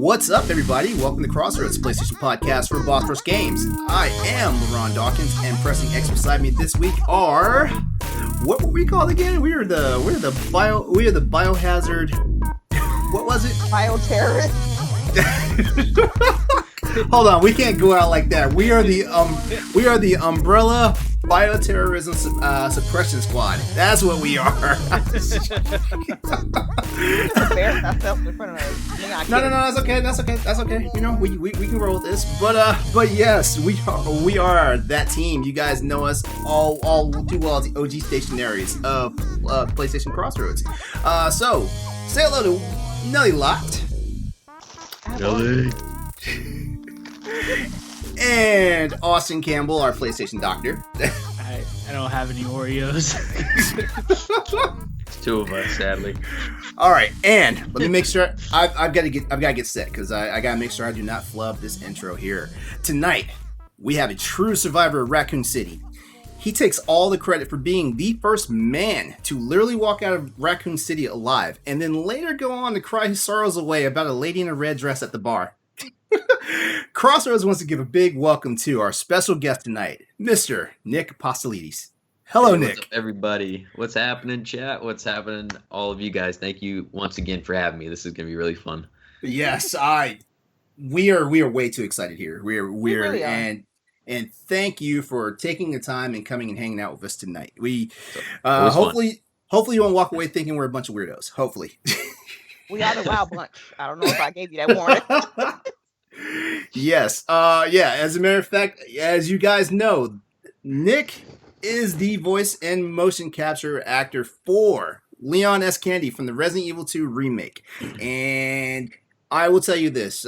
What's up, everybody? Welcome to Crossroads, PlayStation podcast for Boss Rush Games. I am LeRon Dawkins, and pressing X beside me this week are what were we called again? We are the biohazard. What was it? Bioterrorist. Hold on, we can't go out like that. We are the Umbrella Bioterrorism Suppression Squad. That's what we are. No, that's okay. That's okay. You know, we can roll with this. But yes, we are that team. You guys know us all too well as the OG stationaries of PlayStation Crossroads. So say hello to Nellie Lot. Nellie. And Austin Campbell, our PlayStation doctor. I don't have any Oreos. It's two of us, sadly. All right, and let me make sure I've got to get set because I got to make sure I do not flub this intro here. Tonight we have a true survivor of Raccoon City. He takes all the credit for being the first man to literally walk out of Raccoon City alive, and then later go on to cry his sorrows away about a lady in a red dress at the bar. Crossroads wants to give a big welcome to our special guest tonight, Mr. Nick Apostolides. Hello, hey, Nick. What's up, everybody? What's happening, chat? What's happening, all of you guys? Thank you once again for having me. This is going to be really fun. Yes, we are way too excited here. We really are. And thank you for taking the time and coming and hanging out with us tonight. We hopefully you won't walk away thinking we're a bunch of weirdos. Hopefully. We are the wild bunch. I don't know if I gave you that warning. Yes. As a matter of fact, as you guys know, Nick is the voice and motion capture actor for Leon S. Candy from the Resident Evil 2 remake. And I will tell you this,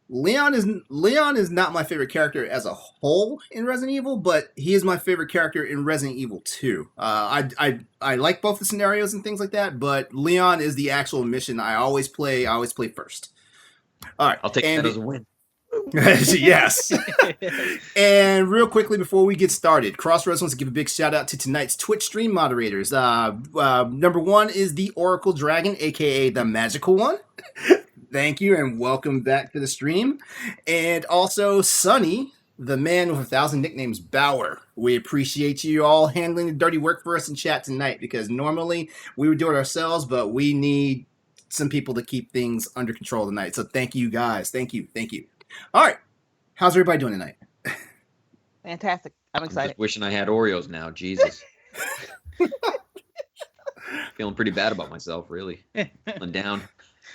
Leon is not my favorite character as a whole in Resident Evil, but he is my favorite character in Resident Evil 2. I like both the scenarios and things like that, but Leon is the actual mission I always play first. All right, I'll take that as a win. Yes. And real quickly before we get started, Crossroads wants to give a big shout out to tonight's Twitch stream moderators. Number one is the Oracle Dragon, aka the Magical One. Thank you and welcome back to the stream. And also Sonny, the man with 1,000 nicknames, Bauer. We appreciate you all handling the dirty work for us in chat tonight because normally we would do it ourselves, but we need some people to keep things under control tonight. So thank you guys. Thank you. All right. How's everybody doing tonight? Fantastic. I'm excited. Just wishing I had Oreos now. Jesus. Feeling pretty bad about myself, really. Feeling down.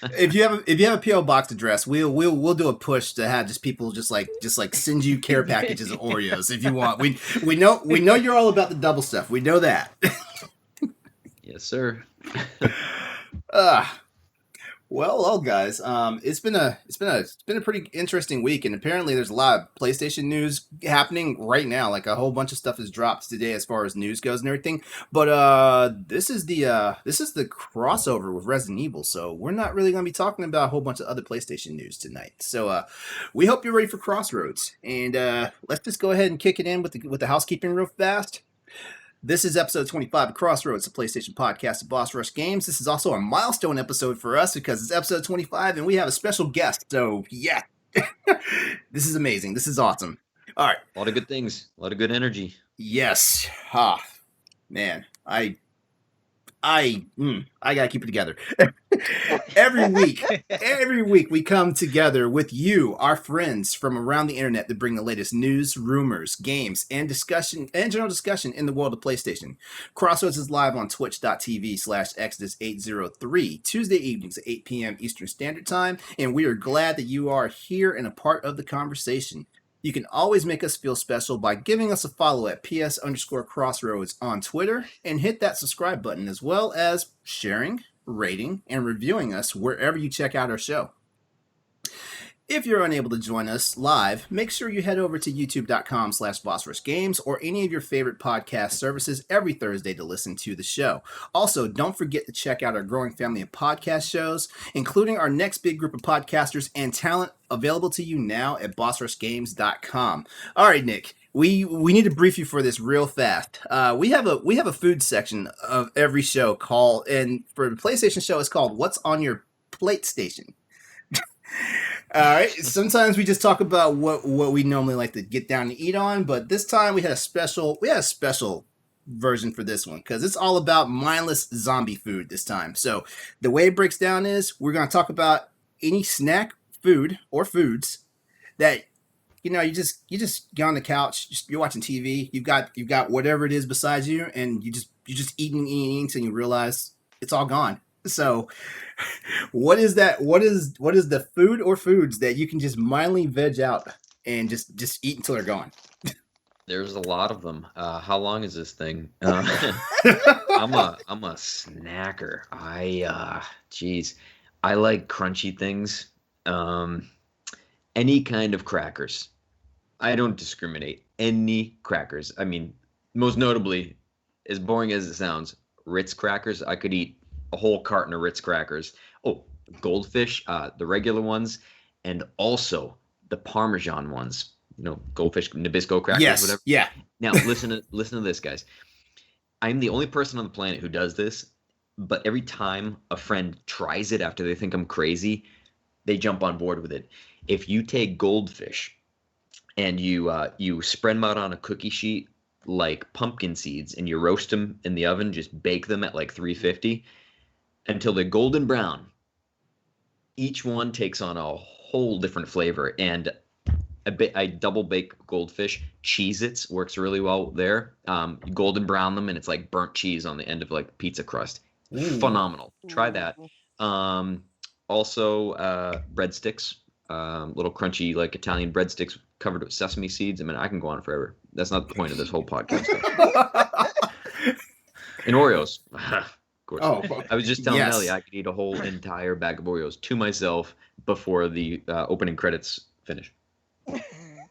If you have a PO box address, we'll do a push to have just people just like send you care packages of Oreos if you want. We know you're all about the double stuff. We know that. Yes, sir. Well, guys, it's been a pretty interesting week, and apparently there's a lot of PlayStation news happening right now. Like a whole bunch of stuff has dropped today as far as news goes and everything. But this is the crossover with Resident Evil, so we're not really going to be talking about a whole bunch of other PlayStation news tonight. So we hope you're ready for Crossroads, and let's just go ahead and kick it in with the housekeeping real fast. This is episode 25 of Crossroads, the PlayStation podcast of Boss Rush Games. This is also a milestone episode for us because it's episode 25 and we have a special guest. So, yeah, this is amazing. This is awesome. All right. A lot of good things. A lot of good energy. Yes. Man, I gotta keep it together. Every week we come together with you, our friends from around the internet, to bring the latest news, rumors, games, and general discussion in the world of PlayStation. Crossroads is live on twitch.tv/Exodus803 Tuesday evenings at 8 p.m. Eastern Standard Time, and we are glad that you are here and a part of the conversation. You can always make us feel special by giving us a follow at PS_Crossroads on Twitter and hit that subscribe button, as well as sharing, rating, and reviewing us wherever you check out our show. If you're unable to join us live, make sure you head over to youtube.com/BossRushGames or any of your favorite podcast services every Thursday to listen to the show. Also, don't forget to check out our growing family of podcast shows, including our next big group of podcasters and talent available to you now at BossRushGames.com. All right, Nick. We need to brief you for this real fast. We have a food section of every show and for the PlayStation show, it's called "What's on Your Plate Station." All right. Sometimes we just talk about what we normally like to get down to eat on, but this time we had a special version for this one because it's all about mindless zombie food this time. So the way it breaks down is we're going to talk about any snack food or foods that you just get on the couch, you're watching TV, you've got whatever it is beside you, and you just eating until you realize it's all gone. So what is that? What is the food or foods that you can just mindly veg out and just eat until they're gone? There's a lot of them. How long is this thing? I'm a snacker. Geez, I like crunchy things. Any kind of crackers. I don't discriminate. Any crackers. I mean, most notably, as boring as it sounds, Ritz crackers. I could eat a whole carton of Ritz crackers. Oh, goldfish, the regular ones, and also the Parmesan ones. Goldfish Nabisco crackers, Yes. whatever. Yeah. Now, listen to this, guys. I'm the only person on the planet who does this, but every time a friend tries it after they think I'm crazy, they jump on board with it. If you take goldfish and you spread them out on a cookie sheet like pumpkin seeds and you roast them in the oven, just bake them at like 350 until they're golden brown. Each one takes on a whole different flavor, and I double bake goldfish. Cheez-Its works really well there. You golden brown them, and it's like burnt cheese on the end of like pizza crust. Phenomenal. Try that. Also, breadsticks, little crunchy like Italian breadsticks covered with sesame seeds. I mean, I can go on forever. That's not the point of this whole podcast. And Oreos, of course. Oh, I was just telling yes. Nellie I could eat a whole entire bag of Oreos to myself before the opening credits finish.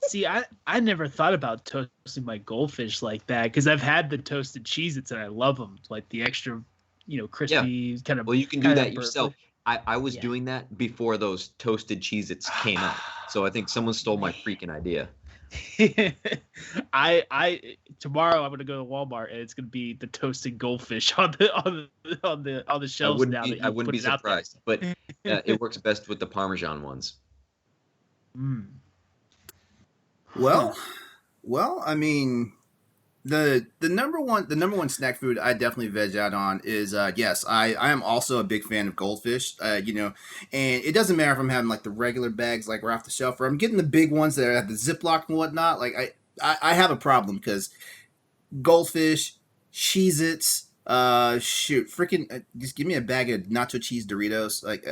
See, I never thought about toasting my goldfish like that because I've had the toasted Cheez-Its and I love them, like the extra, crispy kind of. Well, you can do kind that of yourself. I was doing that before those toasted Cheez-Its came out. So I think someone stole my freaking idea. I tomorrow I'm gonna go to Walmart and it's gonna be the toasted goldfish on the shelves now. I wouldn't be surprised, but it works best with the Parmesan ones. Mm. Well, I mean, the number one snack food I definitely veg out on is yes, I am also a big fan of goldfish. And it doesn't matter if I'm having like the regular bags like right off the shelf or I'm getting the big ones that have the Ziploc and whatnot. Like I have a problem because goldfish, Cheez-Its, freaking just give me a bag of nacho cheese Doritos. Like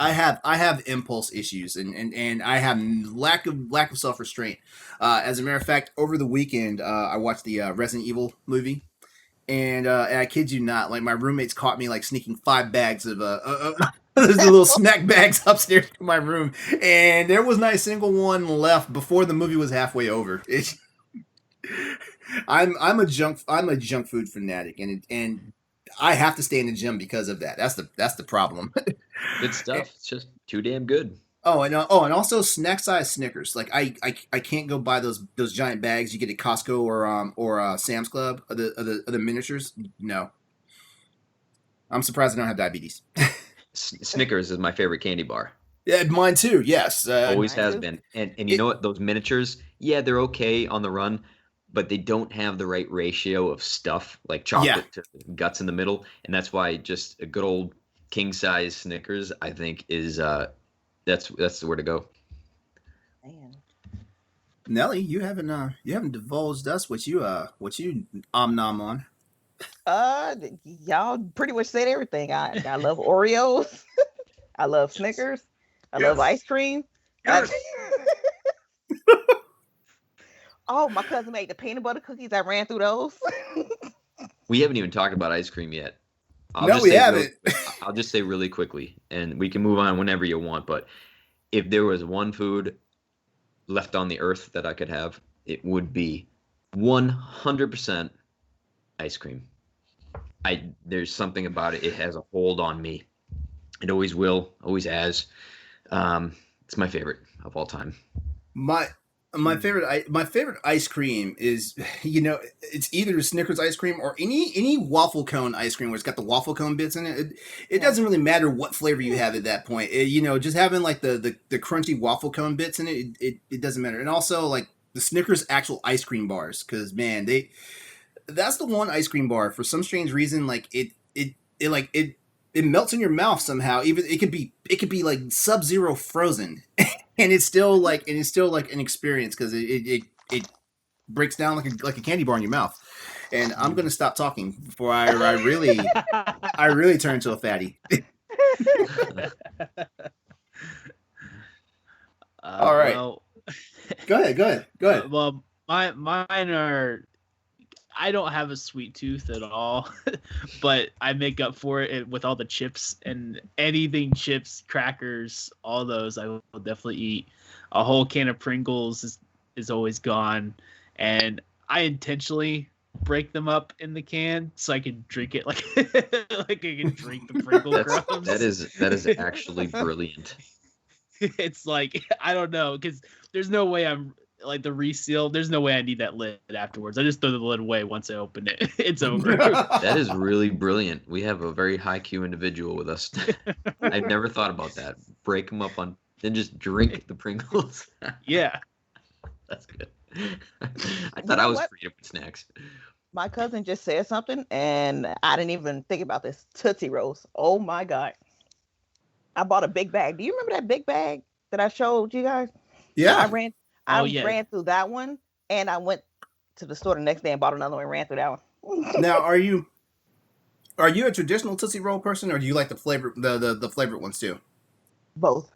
I have impulse issues and I have lack of self restraint. As a matter of fact, over the weekend I watched the Resident Evil movie, and I kid you not, like my roommates caught me like sneaking 5 bags of there's the little snack bags upstairs in my room, and there was not a single one left before the movie was halfway over. I'm a junk food fanatic, and I have to stay in the gym because of that. That's the problem. Good stuff. It's just too damn good. And also snack size Snickers. Like I can't go buy those giant bags you get at Costco or Sam's Club of the miniatures. No, I'm surprised I don't have diabetes. Snickers is my favorite candy bar. Yeah, mine too. Yes, Always has been. And you know what? Those miniatures, yeah, they're okay on the run, but they don't have the right ratio of stuff like chocolate to guts in the middle, and that's why just a good old king size Snickers, I think, is that's the way to go. Man. Nellie, you haven't divulged us what you nom on. Y'all pretty much said everything. I love Oreos. I love Snickers. I love ice cream. Oh, my cousin made the peanut butter cookies. I ran through those. We haven't even talked about ice cream yet. We haven't. I'll just say really quickly, and we can move on whenever you want. But if there was one food left on the earth that I could have, it would be 100% ice cream. There's something about it. It has a hold on me. It always will, always has. It's my favorite of all time. My favorite ice cream is, it's either Snickers ice cream or any waffle cone ice cream where it's got the waffle cone bits in it. It Yeah. doesn't really matter what flavor you have at that point. Just having like the crunchy waffle cone bits in it doesn't matter. And also like the Snickers actual ice cream bars, because man, that's the one ice cream bar for some strange reason, like it melts in your mouth somehow. Even it could be like Sub-Zero frozen, and it's still like an experience because it breaks down like a candy bar in your mouth. And I'm gonna stop talking before I really turn into a fatty. All right, Well, go ahead. well, mine are. I don't have a sweet tooth at all, but I make up for it with all the chips and anything chips, crackers, all those I will definitely eat. A whole can of Pringles is always gone, and I intentionally break them up in the can so I can drink it like like I can drink the Pringle crumbs. That is actually brilliant. It's like I don't know, because there's no way I'm like the reseal. There's no way I need that lid afterwards. I just throw the lid away once I open it. It's over. That is really brilliant. We have a very high Q individual with us. I've never thought about that. Break them up then just drink the Pringles. Yeah. That's good. I thought I was creative with snacks. My cousin just said something, and I didn't even think about this. Tootsie Rolls. Oh my God. I bought a big bag. Do you remember that big bag that I showed you guys? Yeah. I ran through that one, and I went to the store the next day and bought another one and ran through that one. Now, are you a traditional Tootsie Roll person, or do you like the flavor the flavored ones too? Both.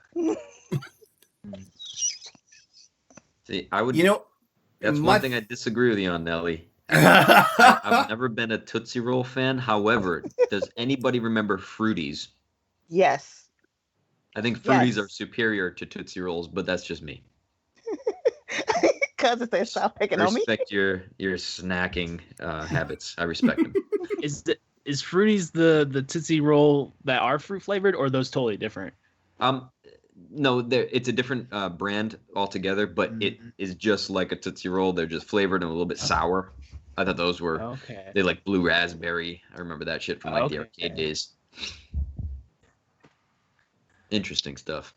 See, I would. That's my- one thing I disagree with you on, Nellie. I've never been a Tootsie Roll fan. However, does anybody remember Fruities? Yes. I think Fruities Yes. are superior to Tootsie Rolls, but that's just me. Cousin said, "Stop picking I on me." respect your snacking habits. I respect them. Is Fruities the Tootsie Roll that are fruit flavored, or are those totally different? No, it's a different brand altogether, but it is just like a Tootsie Roll. They're just flavored and a little bit sour. I thought those were Okay. they like blue raspberry. I remember that shit from the arcade days. Interesting stuff.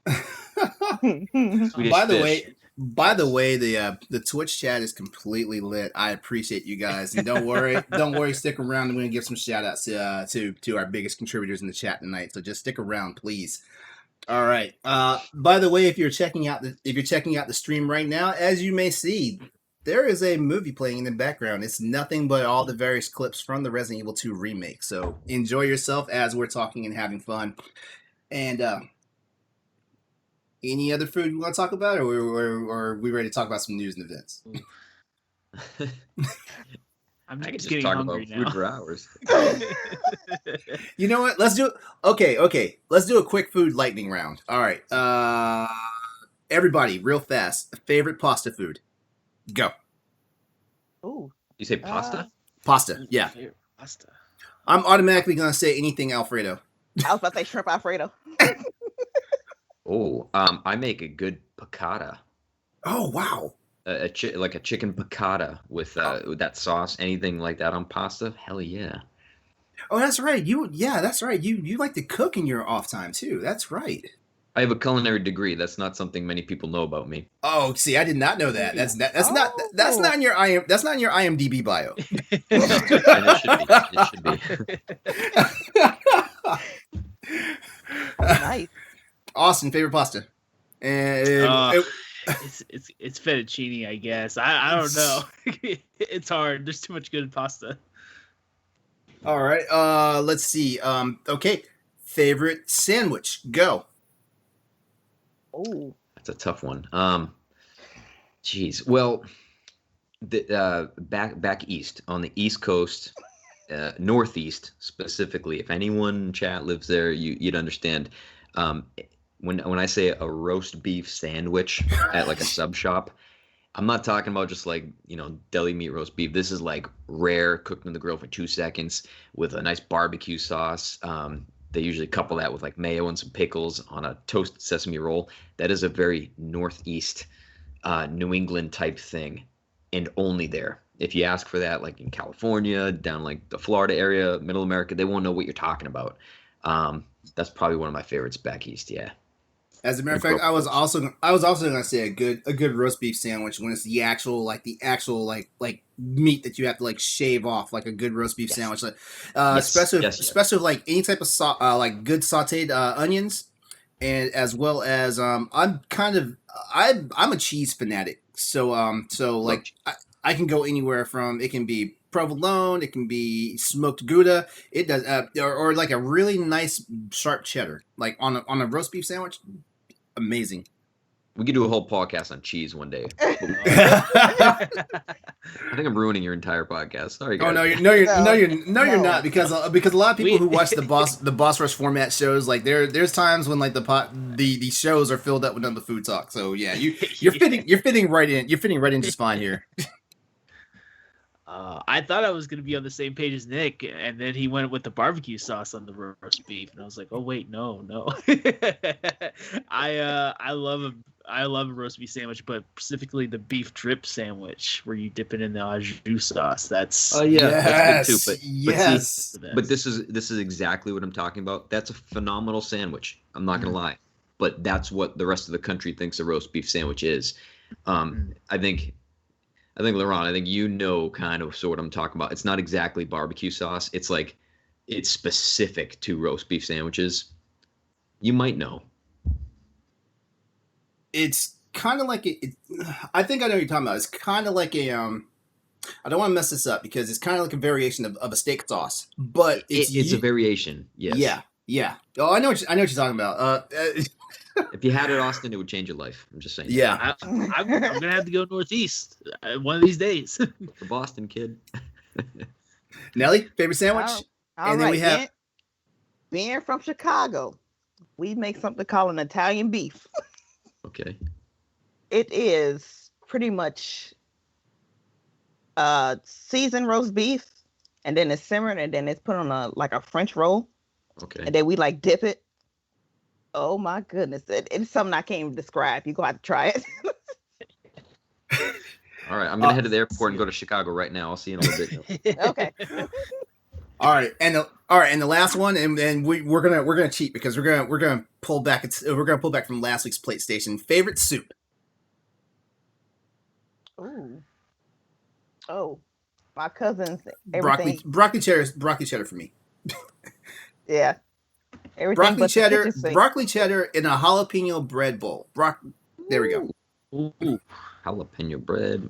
Swedish By the way, the Twitch chat is completely lit. I appreciate you guys, and don't worry, stick around. I'm going to give some shout outs to our biggest contributors in the chat tonight. So just stick around, please. All right. By the way, if you're checking out the stream right now, as you may see, there is a movie playing in the background. It's nothing but all the various clips from the Resident Evil 2 remake. So enjoy yourself as we're talking and having fun. And any other food you want to talk about, or are we ready to talk about some news and events? I'm I could just just getting talk hungry about now. food for hours. You know what? Let's do okay. Let's do a quick food lightning round. All right. Everybody, real fast. Favorite pasta food? Go. Ooh. You say pasta? Pasta. Yeah. Pasta. I'm automatically gonna say anything Alfredo. I was about to say shrimp Alfredo. Oh, I make a good piccata. Oh wow. Like a chicken piccata with that sauce, anything like that on pasta. Hell yeah. Oh, that's right. That's right. You like to cook in your off time too. That's right. I have a culinary degree. That's not something many people know about me. Oh, see, I did not know that. That's not in your IMDb bio. And it should be. Nice. Austin, favorite pasta? And It's fettuccine, I guess. I don't know. It's hard. There's too much good pasta. all right. Let's see. Okay. Favorite sandwich? Go. Ooh. That's a tough one. Geez. Well, the back east on the East Coast, Northeast specifically. If anyone in chat lives there, you'd understand. When I say a roast beef sandwich at like a sub shop, I'm not talking about just like, deli meat roast beef. This is like rare, cooked on the grill for 2 seconds with a nice barbecue sauce. They usually couple that with like mayo and some pickles on a toasted sesame roll. That is a very Northeast New England type thing, and only there. If you ask for that, like in California, down like the Florida area, Middle America, they won't know what you're talking about. That's probably one of my favorites back east. Yeah. As a matter of fact, I was also gonna say a good roast beef sandwich when it's the actual like meat that you have to like shave off, like a good roast beef sandwich, like, especially with, like any type of like good sautéed onions, and as well as I'm a cheese fanatic, so like I can go anywhere from, it can be provolone, it can be smoked Gouda, it does or like a really nice sharp cheddar, like on a roast beef sandwich. Amazing. We could do a whole podcast on cheese one day. I think I'm ruining your entire podcast. Sorry, guys. Oh you're not, because a lot of people who watch the Boss Rush format shows, like there's times when like the shows are filled up with other food talk. So yeah, you're fitting right in. You're fitting right in just fine here. I thought I was going to be on the same page as Nick, and then he went with the barbecue sauce on the roast beef, and I was like, "Oh wait, no." I love a roast beef sandwich, but specifically the beef drip sandwich where you dip it in the au jus sauce. That's that's good too. Yes. But this is exactly what I'm talking about. That's a phenomenal sandwich. I'm not gonna lie, but that's what the rest of the country thinks a roast beef sandwich is. I think LeRon, I think you know kind of what I'm talking about. It's not exactly barbecue sauce. It's like, it's specific to roast beef sandwiches. You might know. It's kind of like I think I know what you're talking about. It's kind of like a I don't want to mess this up because it's kind of like a variation of a steak sauce, but it's a variation. Yes. Yeah. Oh, I know what you're talking about. If you had it, Austin, it would change your life. I'm just saying. Yeah. I'm gonna have to go northeast one of these days. The Boston kid. Nellie, favorite sandwich? All right. We have being from Chicago, we make something called an Italian beef. Okay. It is pretty much seasoned roast beef, and then it's simmered, and then it's put on a French roll. Okay. And then we like dip it. Oh my goodness. It's something I can't even describe. You go out to try it. All right. I'm going to head to the airport and go to Chicago right now. I'll see you in a little bit. Okay. All right. And the last one, and we're gonna cheat because we're gonna pull back. We're gonna pull back from last week's plate station. Favorite soup? Ooh. Oh, my cousins. Everything. Broccoli cheddar for me. Yeah. Everything broccoli cheddar in a jalapeno bread bowl. There we go. Ooh. Jalapeno bread.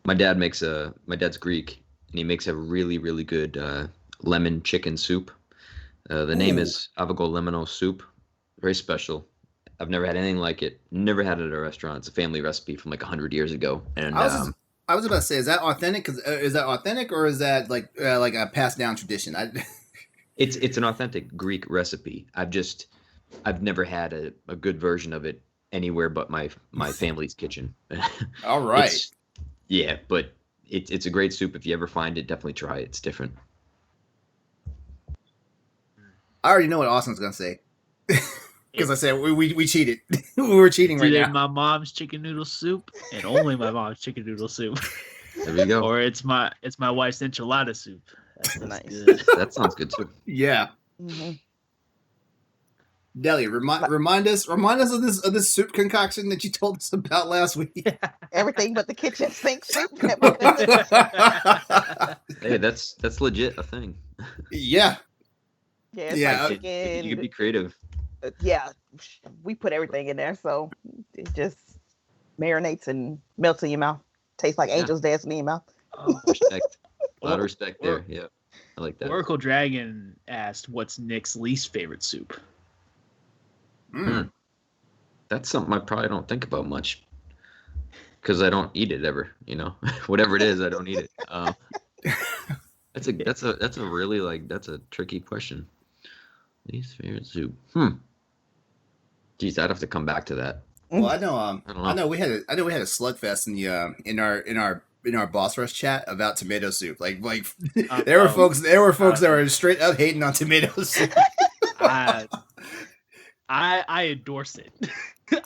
My dad's Greek, and he makes a really, really good lemon chicken soup. The name is Avogo Lemano soup. Very special. I've never had anything like it. Never had it at a restaurant. It's a family recipe from like 100 years ago. And I was about to say, is that authentic? Is that authentic, or is that like a passed down tradition? It's an authentic Greek recipe. I've never had a good version of it anywhere but my family's kitchen. All right. But it's a great soup. If you ever find it, definitely try it. It's different. I already know what Austin's gonna say. Because I said we cheated. We were cheating right now. My mom's chicken noodle soup, and only my mom's chicken noodle soup. There we go. Or it's my wife's enchilada soup. That's nice. Good. That sounds good too. Yeah. Mm-hmm. Nellie, remind us of this soup concoction that you told us about last week. Everything but the kitchen sink soup. Hey, that's legit a thing. Yeah. Yeah. Like chicken. You could be creative. Yeah, we put everything in there, so it just marinates and melts in your mouth. Tastes like angels dancing in your mouth. Oh, respect. A lot of respect there. Yeah, I like that. Oracle Dragon asked, "What's Nick's least favorite soup?" That's something I probably don't think about much because I don't eat it ever. Whatever it is, I don't eat it. That's a really that's a tricky question. Least favorite soup. Geez, I'd have to come back to that. Well, I know we had a slugfest in our Boss Rush chat about tomato soup. Like there were folks that were straight up hating on tomato soup. I endorse it.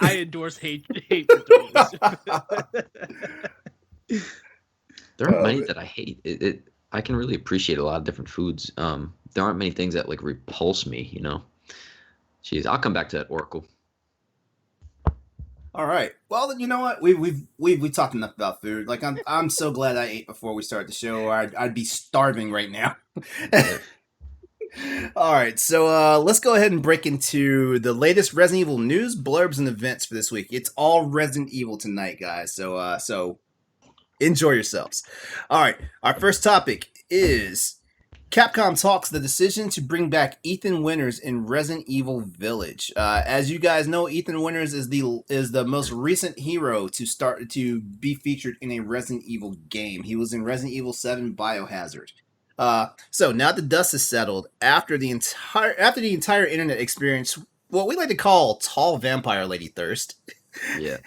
I endorse hate for toes. There aren't Oh, many man. that I hate. I can really appreciate a lot of different foods. There aren't many things that like repulse me, you know. Jeez, I'll come back to that Oracle. All right. Well, you know what? We talked enough about food. Like I'm so glad I ate before we started the show, or I'd be starving right now. Yeah. All right, so let's go ahead and break into the latest Resident Evil news, blurbs, and events for this week. It's all Resident Evil tonight, guys. So enjoy yourselves. All right, our first topic is Capcom talks the decision to bring back Ethan Winters in Resident Evil Village. As you guys know, Ethan Winters is the most recent hero to be featured in a Resident Evil game. He was in Resident Evil 7 Biohazard. So now the dust is settled after the entire internet experienced what we like to call tall vampire lady thirst. Yeah.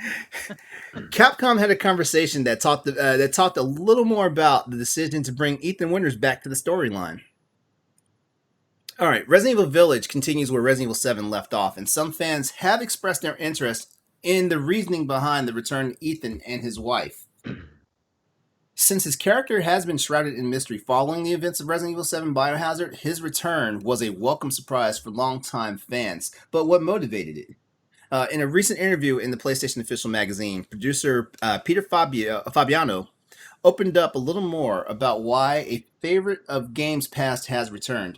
Capcom had a conversation that talked a little more about the decision to bring Ethan Winters back to the storyline. All right, Resident Evil Village continues where Resident Evil 7 left off, and some fans have expressed their interest in the reasoning behind the return of Ethan and his wife. Since his character has been shrouded in mystery following the events of Resident Evil 7 Biohazard, his return was a welcome surprise for longtime fans. But what motivated it? In a recent interview in the PlayStation Official magazine, producer Peter Fabiano opened up a little more about why a favorite of games past has returned.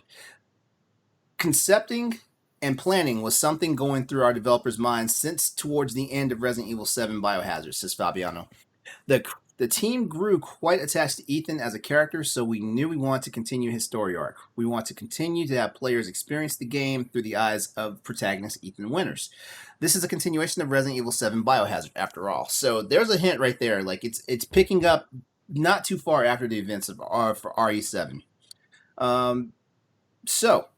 Concepting and planning was something going through our developers' minds since towards the end of Resident Evil 7 Biohazard, says Fabiano. The team grew quite attached to Ethan as a character, so we knew we wanted to continue his story arc. We want to continue to have players experience the game through the eyes of protagonist Ethan Winters. This is a continuation of Resident Evil 7 Biohazard, after all. So there's a hint right there. Like it's picking up not too far after the events of for RE7. So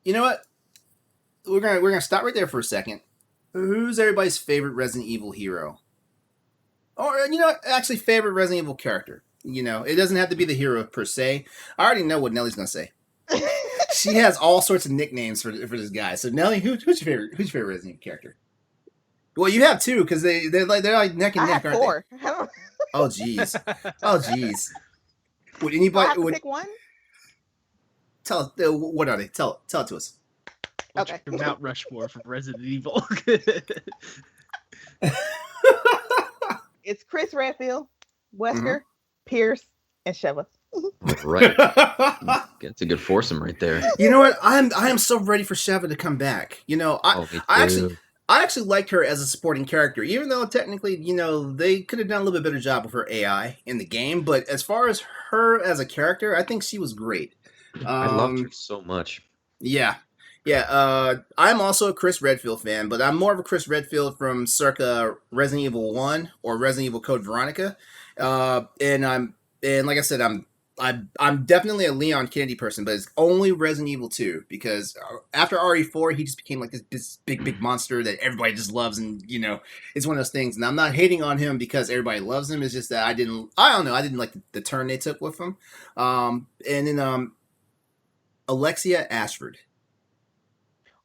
you know what? We're gonna stop right there for a second. Who's everybody's favorite Resident Evil hero? Or, actually favorite Resident Evil character. It doesn't have to be the hero per se. I already know what Nellie's going to say. She has all sorts of nicknames for this guy. So, Nellie, who's your favorite Resident Evil character? Well, you have two, because they're like neck and I neck, have aren't four. they? Oh, jeez. Oh, jeez. Would Do I anybody... have to pick one? Tell us, what are they? Tell it to us. What's Okay. your Mount Rushmore from Resident Evil? It's Chris Redfield, Wesker, Pierce, and Sheva. Right. That's a good foursome right there. You know what? I am so ready for Sheva to come back. Me I too. actually liked her as a supporting character, even though technically, they could have done a little bit better job with her AI in the game. But as far as her as a character, I think she was great. I loved her so much. Yeah. I'm also a Chris Redfield fan, but I'm more of a Chris Redfield from circa Resident Evil 1 or Resident Evil Code Veronica. And like I said, I'm definitely a Leon Kennedy person, but it's only Resident Evil 2 because after RE4 he just became like this big monster that everybody just loves, and it's one of those things. And I'm not hating on him because everybody loves him. It's just that I didn't like the turn they took with him. And then Alexia Ashford.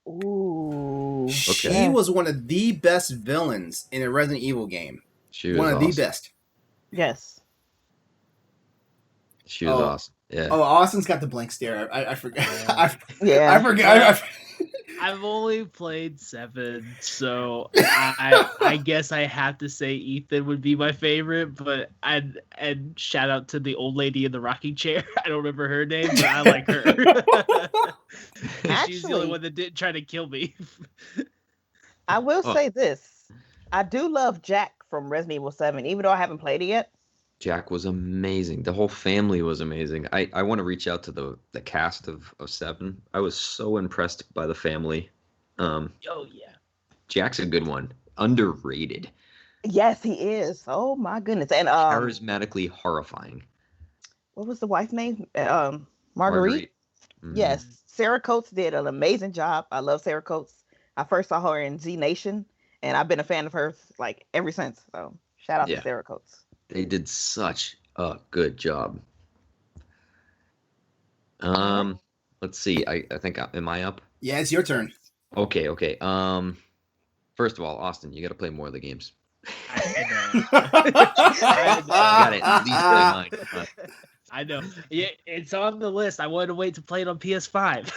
Ooh. She was one of the best villains in a Resident Evil game. She was one of awesome. the best. Yes. She was awesome. Yeah. Oh, Austin's got the blank stare. I forgot. Yeah. I forgot. I've only played 7, so I guess I have to say Ethan would be my favorite. But and shout out to the old lady in the rocking chair. I don't remember her name, but I like her. She's the only one that didn't try to kill me. I will say this: I do love Jack from Resident Evil 7, even though I haven't played it yet. Jack was amazing. The whole family was amazing. I want to reach out to the cast of 7. I was so impressed by the family. Oh yeah. Jack's a good one. Underrated. Yes, he is. Oh my goodness. And charismatically horrifying. What was the wife's name? Marguerite? Mm-hmm. Yes. Sarah Coates did an amazing job. I love Sarah Coates. I first saw her in Z Nation, and I've been a fan of hers like ever since. So shout out to Sarah Coates. They did such a good job. Let's see. I think am I up? Yeah, it's your turn. Okay. First of all, Austin, you got to play more of the games. I Got to at least play mine. Come on. I know. Yeah, it's on the list. I wanted to wait to play it on PS5.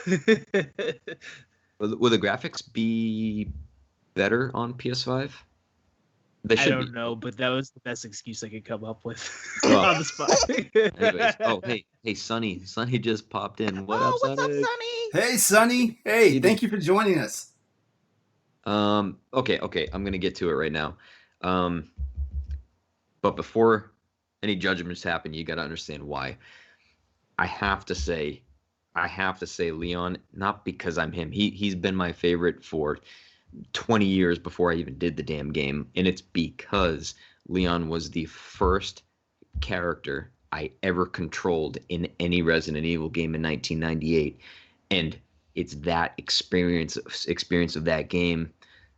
Will the graphics be better on PS5? They I should don't be. know, but that was the best excuse I could come up with Well, on the spot. Anyways, oh hey, Sonny just popped in. What up, Oh, what's up, Sonny? Sonny? Hey, Sonny. Hey, Hey, thank you for joining us. Okay, I'm gonna get to it right now. But before any judgments happen, you got to understand why. I have to say Leon, not because I'm him. He's been my favorite for 20 years before I even did the damn game, and it's because Leon was the first character I ever controlled in any Resident Evil game in 1998, and it's that experience of that game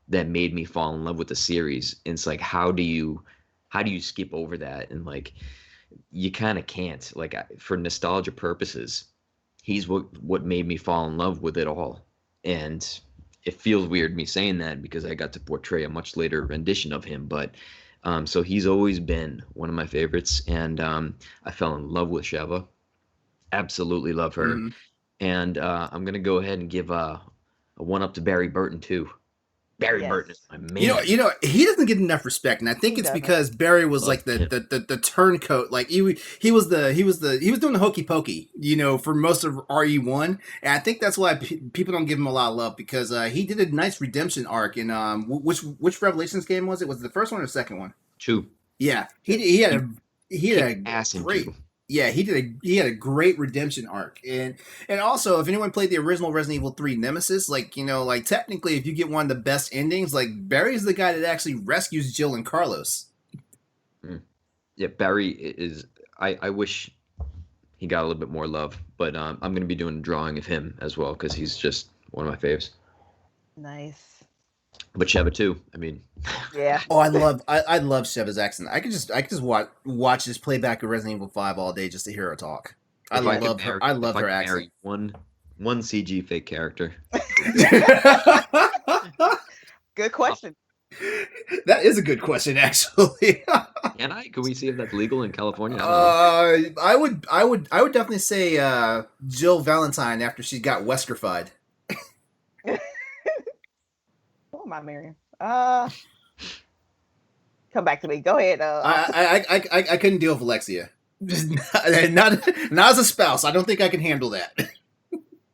that made me fall in love with the series. And it's like, how do you skip over that? And like, you kind of can't. Like, for nostalgia purposes, he's what made me fall in love with it all. And it feels weird me saying that because I got to portray a much later rendition of him, but so he's always been one of my favorites. And I fell in love with Sheva. Absolutely love her. Mhm. And I'm gonna go ahead and give a one up to Barry Burton too. Barry Yes. Burton is my man. You know, he doesn't get enough respect, and I think He it's doesn't. because Barry was Love like him. the turncoat. Like he was doing the hokey pokey, you know, for most of RE1, and I think that's why people don't give him a lot of love because he did a nice redemption arc in which Revelations game was it? Was it the first one or the second one? Two. Yeah, he had a Kicked ass in great. two. Yeah, he had a great redemption arc, and also if anyone played the original Resident Evil 3 Nemesis, like, you know, like technically if you get one of the best endings, like Barry's the guy that actually rescues Jill and Carlos. Yeah, Barry is. I wish he got a little bit more love, but I'm gonna be doing a drawing of him as well because he's just one of my faves. Nice. But Sheva too. I mean, Yeah. Oh, I love Sheva's accent. I could just watch this playback of Resident Evil 5 all day just to hear her talk. I if I love could her. marry- I if love her could accent. marry one CG fake character. Good question. That is a good question, actually. Can I? Can we see if that's legal in California? I don't know. I would definitely say Jill Valentine after she got Westerfied. What am I marrying? Come back to me. Go ahead. I couldn't deal with Alexia. not as a spouse. I don't think I can handle that.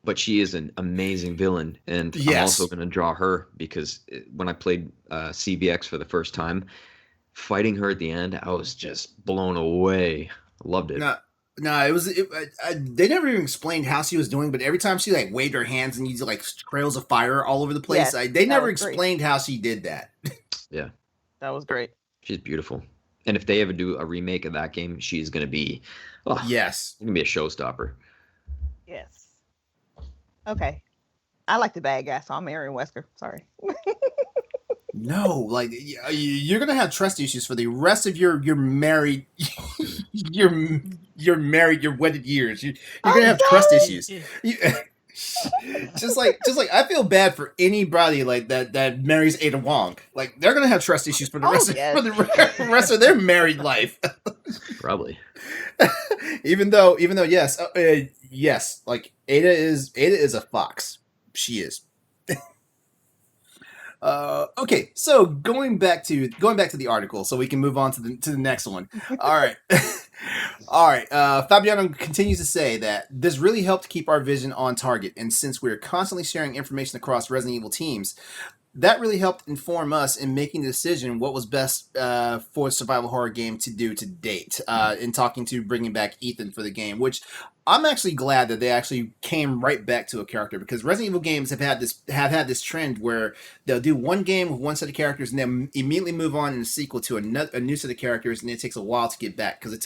But she is an amazing villain, and I'm Yes. also going to draw her because when I played CBX for the first time, fighting her at the end, I was just blown away. Loved it. No, they never even explained how she was doing, but every time she like waved her hands and used like trails of fire all over the place, Yes, they that never was great. explained how she did that. Yeah, That was great. she's beautiful. And if they ever do a remake of that game, she's going to be, Yes. going to be a showstopper. Yes. Okay. I like the bad guy, so I'm marrying Wesker. Sorry. No, like you're gonna have trust issues for the rest of your married your wedded years. You're gonna have trust issues. You, just like I feel bad for anybody like that marries Ada Wong. Like they're gonna have trust issues for the rest yes. for the rest of their married life. Probably. even though yes, yes, like Ada is a fox. She is. Okay, so going back to the article, so we can move on to the next one. All right, all right. Fabiano continues to say that this really helped keep our vision on target, and since we're constantly sharing information across Resident Evil teams, that really helped inform us in making the decision what was best for a survival horror game to do to date. In talking to bringing back Ethan for the game, which I'm actually glad that they actually came right back to a character because Resident Evil games have had this trend where they'll do one game with one set of characters and then immediately move on in a sequel to a new set of characters, and it takes a while to get back because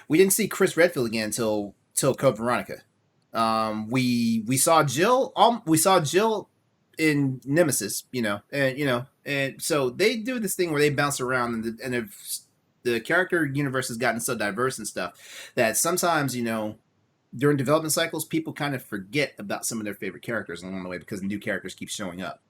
we didn't see Chris Redfield again until Code Veronica. We saw Jill. We saw Jill in Nemesis, and so they do this thing where they bounce around, and if the character universe has gotten so diverse and stuff that sometimes, during development cycles, people kind of forget about some of their favorite characters along the way because new characters keep showing up.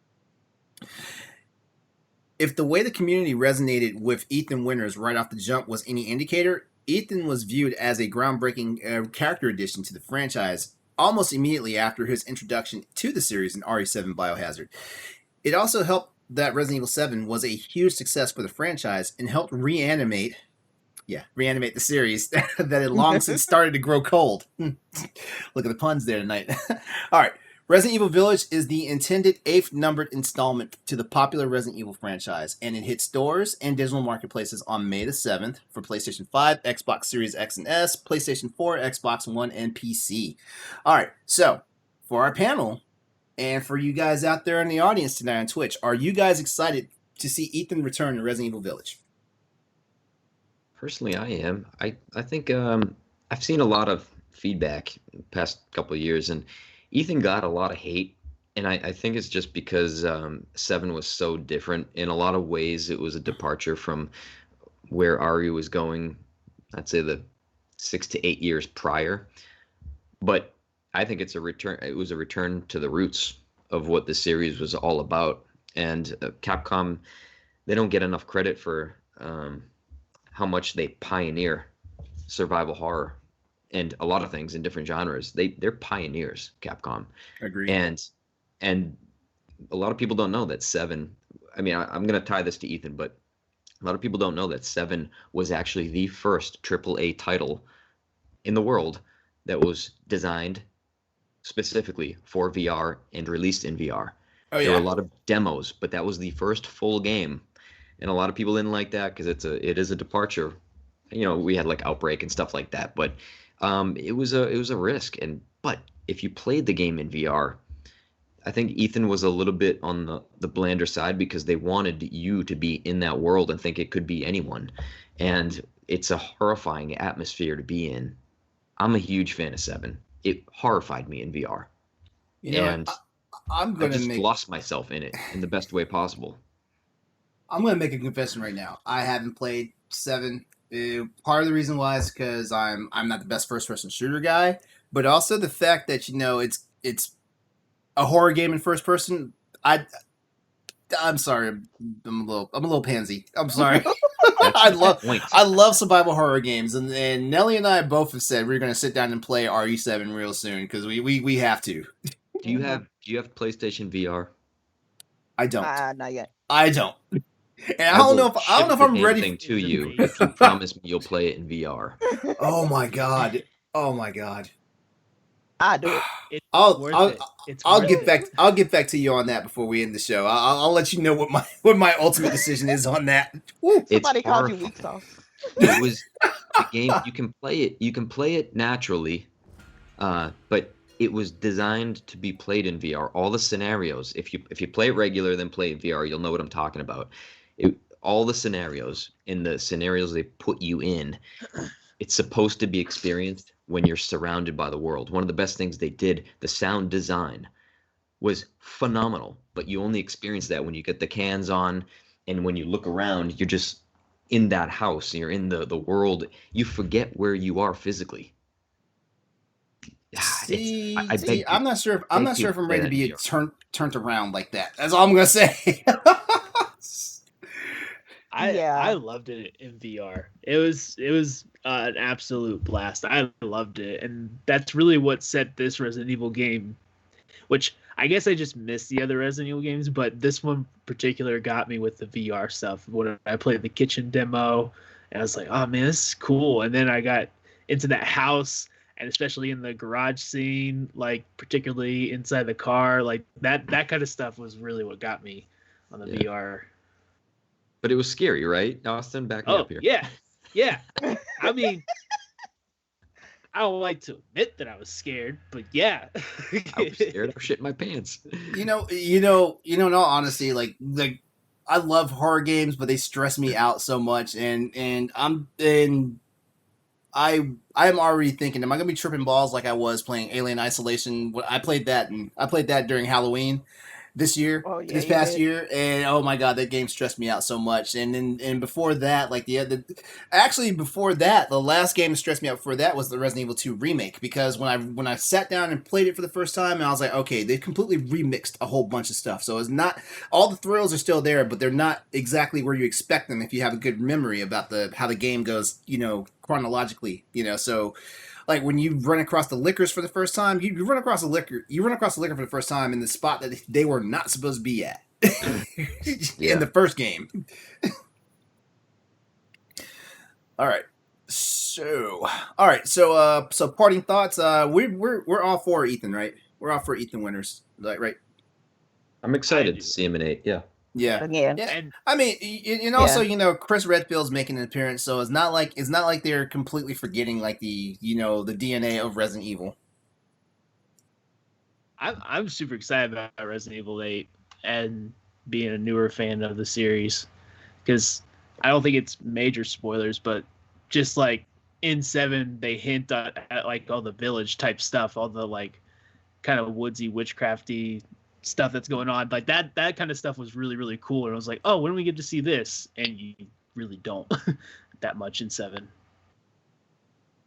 if the way the community resonated with Ethan Winters right off the jump was any indicator, Ethan was viewed as a groundbreaking character addition to the franchise almost immediately after his introduction to the series in RE7 Biohazard. It also helped that Resident Evil 7 was a huge success for the franchise and helped reanimate the series that had long since started to grow cold. Look at the puns there tonight. All right. Resident Evil Village is the intended 8th numbered installment to the popular Resident Evil franchise, and it hit stores and digital marketplaces on May the 7th for PlayStation 5, Xbox Series X and S, PlayStation 4, Xbox One, and PC. All right, so for our panel, and for you guys out there in the audience tonight on Twitch, are you guys excited to see Ethan return to Resident Evil Village? Personally, I am. I think I've seen a lot of feedback in the past couple of years, and Ethan got a lot of hate, and I think it's just because 7 was so different. In a lot of ways, it was a departure from where Ari was going, I'd say the 6 to 8 years prior. But I think it's a return. It was a return to the roots of what the series was all about. And Capcom, they don't get enough credit for how much they pioneer survival horror and a lot of things in different genres. They're pioneers, Capcom. Agreed. And a lot of people don't know that 7. I mean, I'm going to tie this to Ethan, but a lot of people don't know that 7 was actually the first AAA title in the world that was designed specifically for VR and released in VR. Oh, There were yeah. a lot of demos, but that was the first full game, and a lot of people didn't like that because it is a departure. You know, we had like Outbreak and stuff like that, but it was a risk. But if you played the game in VR, I think Ethan was a little bit on the blander side because they wanted you to be in that world and think it could be anyone, and it's a horrifying atmosphere to be in. I'm a huge fan of 7. It horrified me in VR, You know, and I'm I going to just make lost myself in it in the best way possible. I'm going to make a confession right now. I haven't played 7. Part of the reason why is because I'm not the best first person shooter guy, but also the fact that it's a horror game in first person. I'm sorry, I'm a little pansy. I'm sorry. That's I the love point. I love survival horror games, and Nellie and I both have said we're going to sit down and play RE7 real soon because we have to. Do you have PlayStation VR? I don't. Not yet. I don't. And I don't know if I'm the damn ready. thing to Is it you free? if you promise me you'll play it in VR. Oh my god. Oh my god. I do it. It's I'll worth I'll it. It's I'll worth get it. back. I'll get back to you on that before we end the show. I'll let you know what my ultimate decision is on that. Woo. Somebody called you horrifying. weak sauce. It was the game. You can play it. You can play it naturally, but it was designed to be played in VR. All the scenarios. If you play it regular, then play it VR, you'll know what I'm talking about. All the scenarios in the scenarios they put you in, it's supposed to be experienced when you're surrounded by the world. One of the best things they did, the sound design was phenomenal, but you only experience that when you get the cans on, and when you look around, you're just in that house, you're in the world, you forget where you are physically. I'm not sure if I'm ready to be turned around like that. That's all I'm gonna say. I loved it in VR. It was an absolute blast. I loved it, and that's really what set this Resident Evil game. Which I guess I just missed the other Resident Evil games, but this one in particular got me with the VR stuff. When I played the kitchen demo, and I was like, "Oh man, this is cool." And then I got into that house, and especially in the garage scene, like particularly inside the car, like that kind of stuff was really what got me on the VR. But it was scary, right? Austin, back me up here. Yeah. I mean, I don't like to admit that I was scared, but yeah. I was scared. I was shitting my pants. You know. In all honesty, like I love horror games, but they stress me out so much, and I am already thinking, am I gonna be tripping balls like I was playing Alien Isolation? I played that during Halloween. Oh yeah, this you past did. year, and oh my god, that game stressed me out so much. And before that, like actually before that, the last game that stressed me out before that was the Resident Evil 2 remake, because when I sat down and played it for the first time, and I was like, okay, they completely remixed a whole bunch of stuff. So it's not all the thrills are still there, but they're not exactly where you expect them if you have a good memory about the how the game goes, chronologically, so like when you run across the liquors for the first time, you run across a liquor. You run across the liquor for the first time in the spot that they were not supposed to be at in Yeah. the first game. All right. So parting thoughts. We're all for Ethan, right? We're all for Ethan winners, like, right? I'm excited do. to see him in 8. Yeah. Yeah. Again. Yeah. And I mean, and also, Yeah. Chris Redfield's making an appearance, so it's not like they're completely forgetting like the DNA of Resident Evil. I'm super excited about Resident Evil 8 and being a newer fan of the series, because I don't think it's major spoilers, but just like in 7 they hint at like all the village type stuff, all the like kind of woodsy witchcrafty stuff that's going on, like that kind of stuff was really really cool, and I was like, oh, when do we get to see this? And you really don't that much in 7.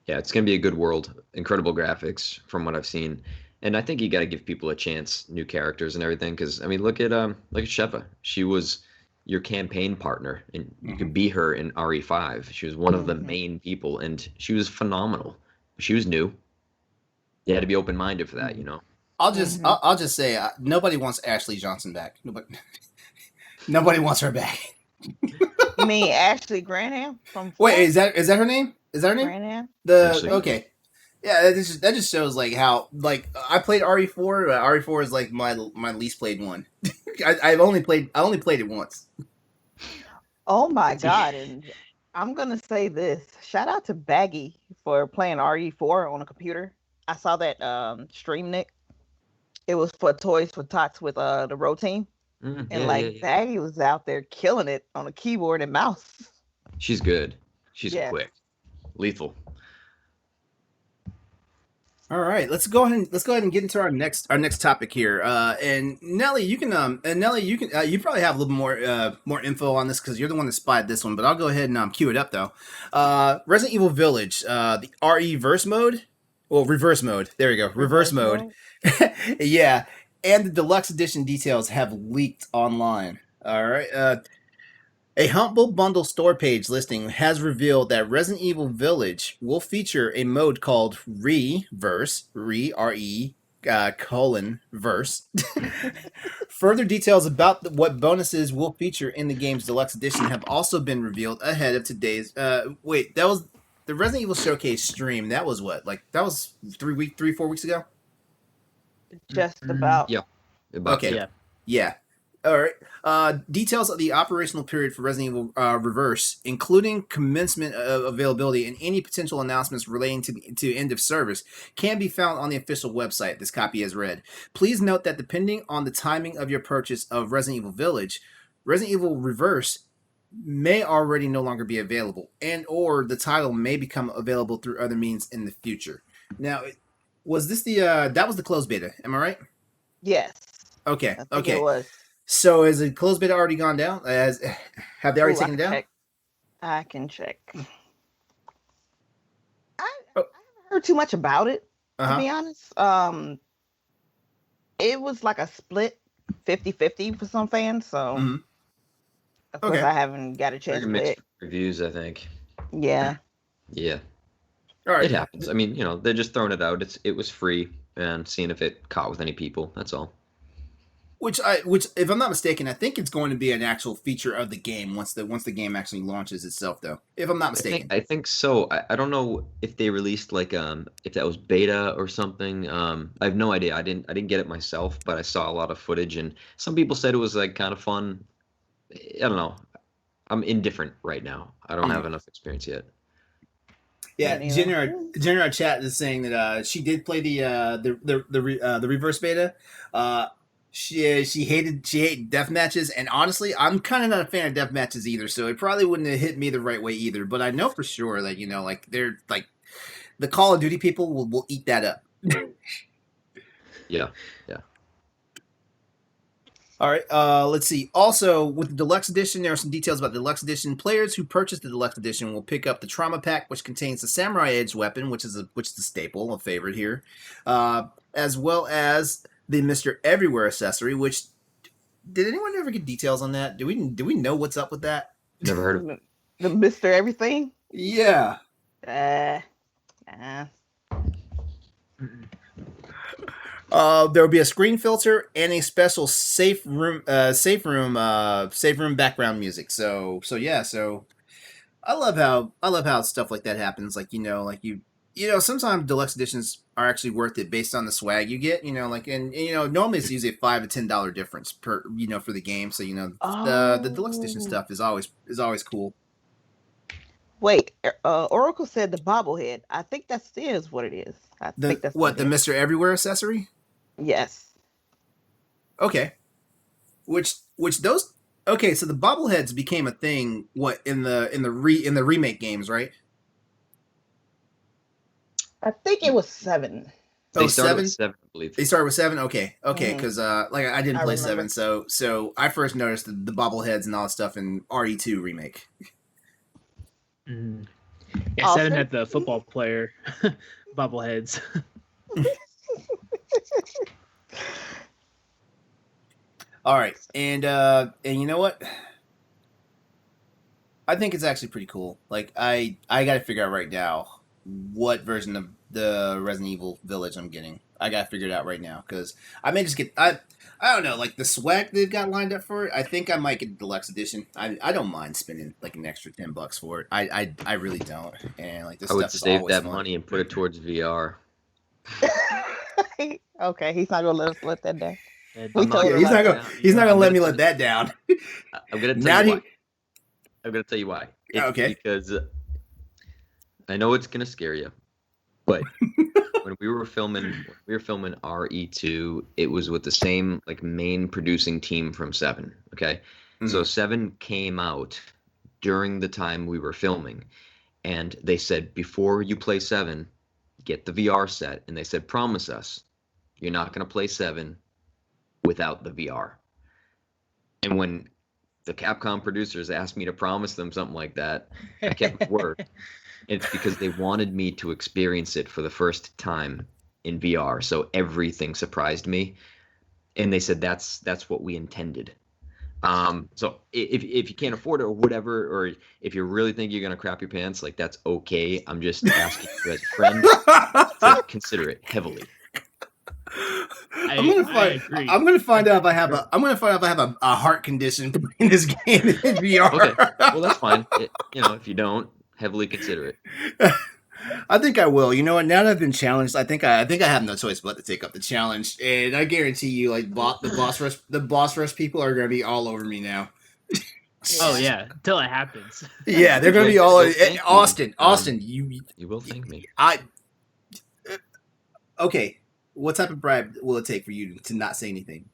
Yeah, it's gonna be a good world. Incredible graphics from what I've seen, and I think you got to give people a chance, new characters and everything. Because I mean, look at Sheva. She was your campaign partner, and you could be her in RE5. She was one of the Mhm. main people, and she was phenomenal. She was new. You had to be open minded for that, you know. I'll just say nobody wants Ashley Johnson back. Nobody wants her back. You mean Ashley Granham from Wait, 4? is that her name? Is that her name? Granham? Actually, Okay. Yeah, that just shows like how like I played RE4. RE4 is like my least played one. I only played it once. Oh my God. And I'm gonna say this. Shout out to Baggy for playing RE4 on a computer. I saw that stream, Nick. It was for Toys for Tots with the Row team. And like yeah. Baggy was out there killing it on a keyboard and mouse. She's good. She's Yeah. quick, lethal. All right, let's go ahead and get into our next topic here. And Nellie, you can you probably have a little more info on this because you're the one that spied this one. But I'll go ahead and cue it up though. Resident Evil Village, the RE verse mode, well, reverse mode. There we go, reverse mode. Yeah, and the deluxe edition details have leaked online. All right. A Humble Bundle store page listing has revealed that Resident Evil Village will feature a mode called Reverse, R-E, colon, verse. Further details about what bonuses will feature in the game's deluxe edition have also been revealed ahead of today's. Wait, that was the Resident Evil Showcase stream. That was what? Like, that was 4 weeks ago? Just about. Yeah. About Okay. Yeah. Yeah. All right. Details of the operational period for Resident Evil Reverse, including commencement availability and any potential announcements relating to end of service, can be found on the official website. This copy is read. Please note that depending on the timing of your purchase of Resident Evil Village, Resident Evil Reverse may already no longer be available, and or the title may become available through other means in the future. Now, was this that was the closed beta? Am I right? Yes. Okay. I think Okay. it was. So has the closed beta already gone down? Have they already Ooh, taken it down? check. I can check. I Oh. haven't heard too much about it, to Uh-huh. be honest. It was like a split 50-50 for some fans, so Mhm. of course Okay. I haven't got a chance Very to play mixed it. reviews, I think. Yeah. Yeah, All right. it happens. I mean, they're just throwing it out. It was free and seeing if it caught with any people. That's all. Which, if I'm not mistaken, I think it's going to be an actual feature of the game once the game actually launches itself, though. If I'm not mistaken. I think so. I don't know if they released like if that was beta or something. I have no idea. I didn't get it myself, but I saw a lot of footage and some people said it was like kind of fun. I don't know. I'm indifferent right now. I don't have enough experience yet. Yeah, Me neither. General Chat is saying that she did play the reverse beta. She hated death matches, and honestly, I'm kind of not a fan of death matches either. So it probably wouldn't have hit me the right way either. But I know for sure that like they're like the Call of Duty people will eat that up. Yeah. All right, let's see. Also, with the deluxe edition, there are some details about the deluxe edition. Players who purchase the deluxe edition will pick up the trauma pack, which contains the samurai edge weapon, which is a staple, a favorite here, as well as the Mister Everywhere accessory. Which did anyone ever get details on that? Do we know what's up with that? Never heard of it. The Mr. Everything. Yeah. Uh, There will be a screen filter and a special safe room background music. So yeah. So I love how stuff like that happens. Like sometimes deluxe editions are actually worth it based on the swag you get. And normally it's usually a $5 to $10 difference for the game. So the deluxe edition stuff is always cool. Wait, Oracle said the bobblehead. I think that is what it is. I think that's what the Mr. Everywhere accessory? Yes. Okay. Which those okay, so the bobbleheads became a thing in the remake games, right? I think it was 7. They started with 7, I believe. They started with 7. Okay, because I didn't play 7, so I first noticed the bobbleheads and all that stuff in RE2 remake. Yeah, 7 had the football player bobbleheads. All right, and you know what? I think it's actually pretty cool. Like I got to figure out right now what version of the Resident Evil Village I'm getting. I got to figure it out right now because I may just get I don't know, like the swag they've got lined up for it. I think I might get the deluxe edition. I don't mind spending like an extra $10 for it. I really don't. And like this I stuff would is save always that fun. money and put it towards VR. Okay, he's not gonna let that down. I'm not Yeah, he's not gonna let me let that down. I'm gonna tell you why. I'm gonna tell you why. Okay. Because I know it's gonna scare you, but when we were filming RE2, it was with the same like main producing team from 7. Okay, so 7 came out during the time we were filming, and they said before you play 7, get the VR set, and they said promise us you're not gonna play 7 without the VR. And when the Capcom producers asked me to promise them something like that, I kept word. It's because they wanted me to experience it for the first time in VR. So everything surprised me. And they said that's what we intended. So if you can't afford it or whatever, or if you really think you're gonna crap your pants, like that's okay. I'm just asking you as a friend to consider it heavily. I'm gonna find out if I have a heart condition in this game in VR. Okay, well that's fine. If you don't, heavily consider it. I think I will. You know what? Now that I've been challenged, I think I have no choice but to take up the challenge. And I guarantee you, like the boss rush people are gonna be all over me now. Oh yeah, until it happens. Yeah, they're gonna be all Austin. You will thank me. Okay. What type of bribe will it take for you to not say anything?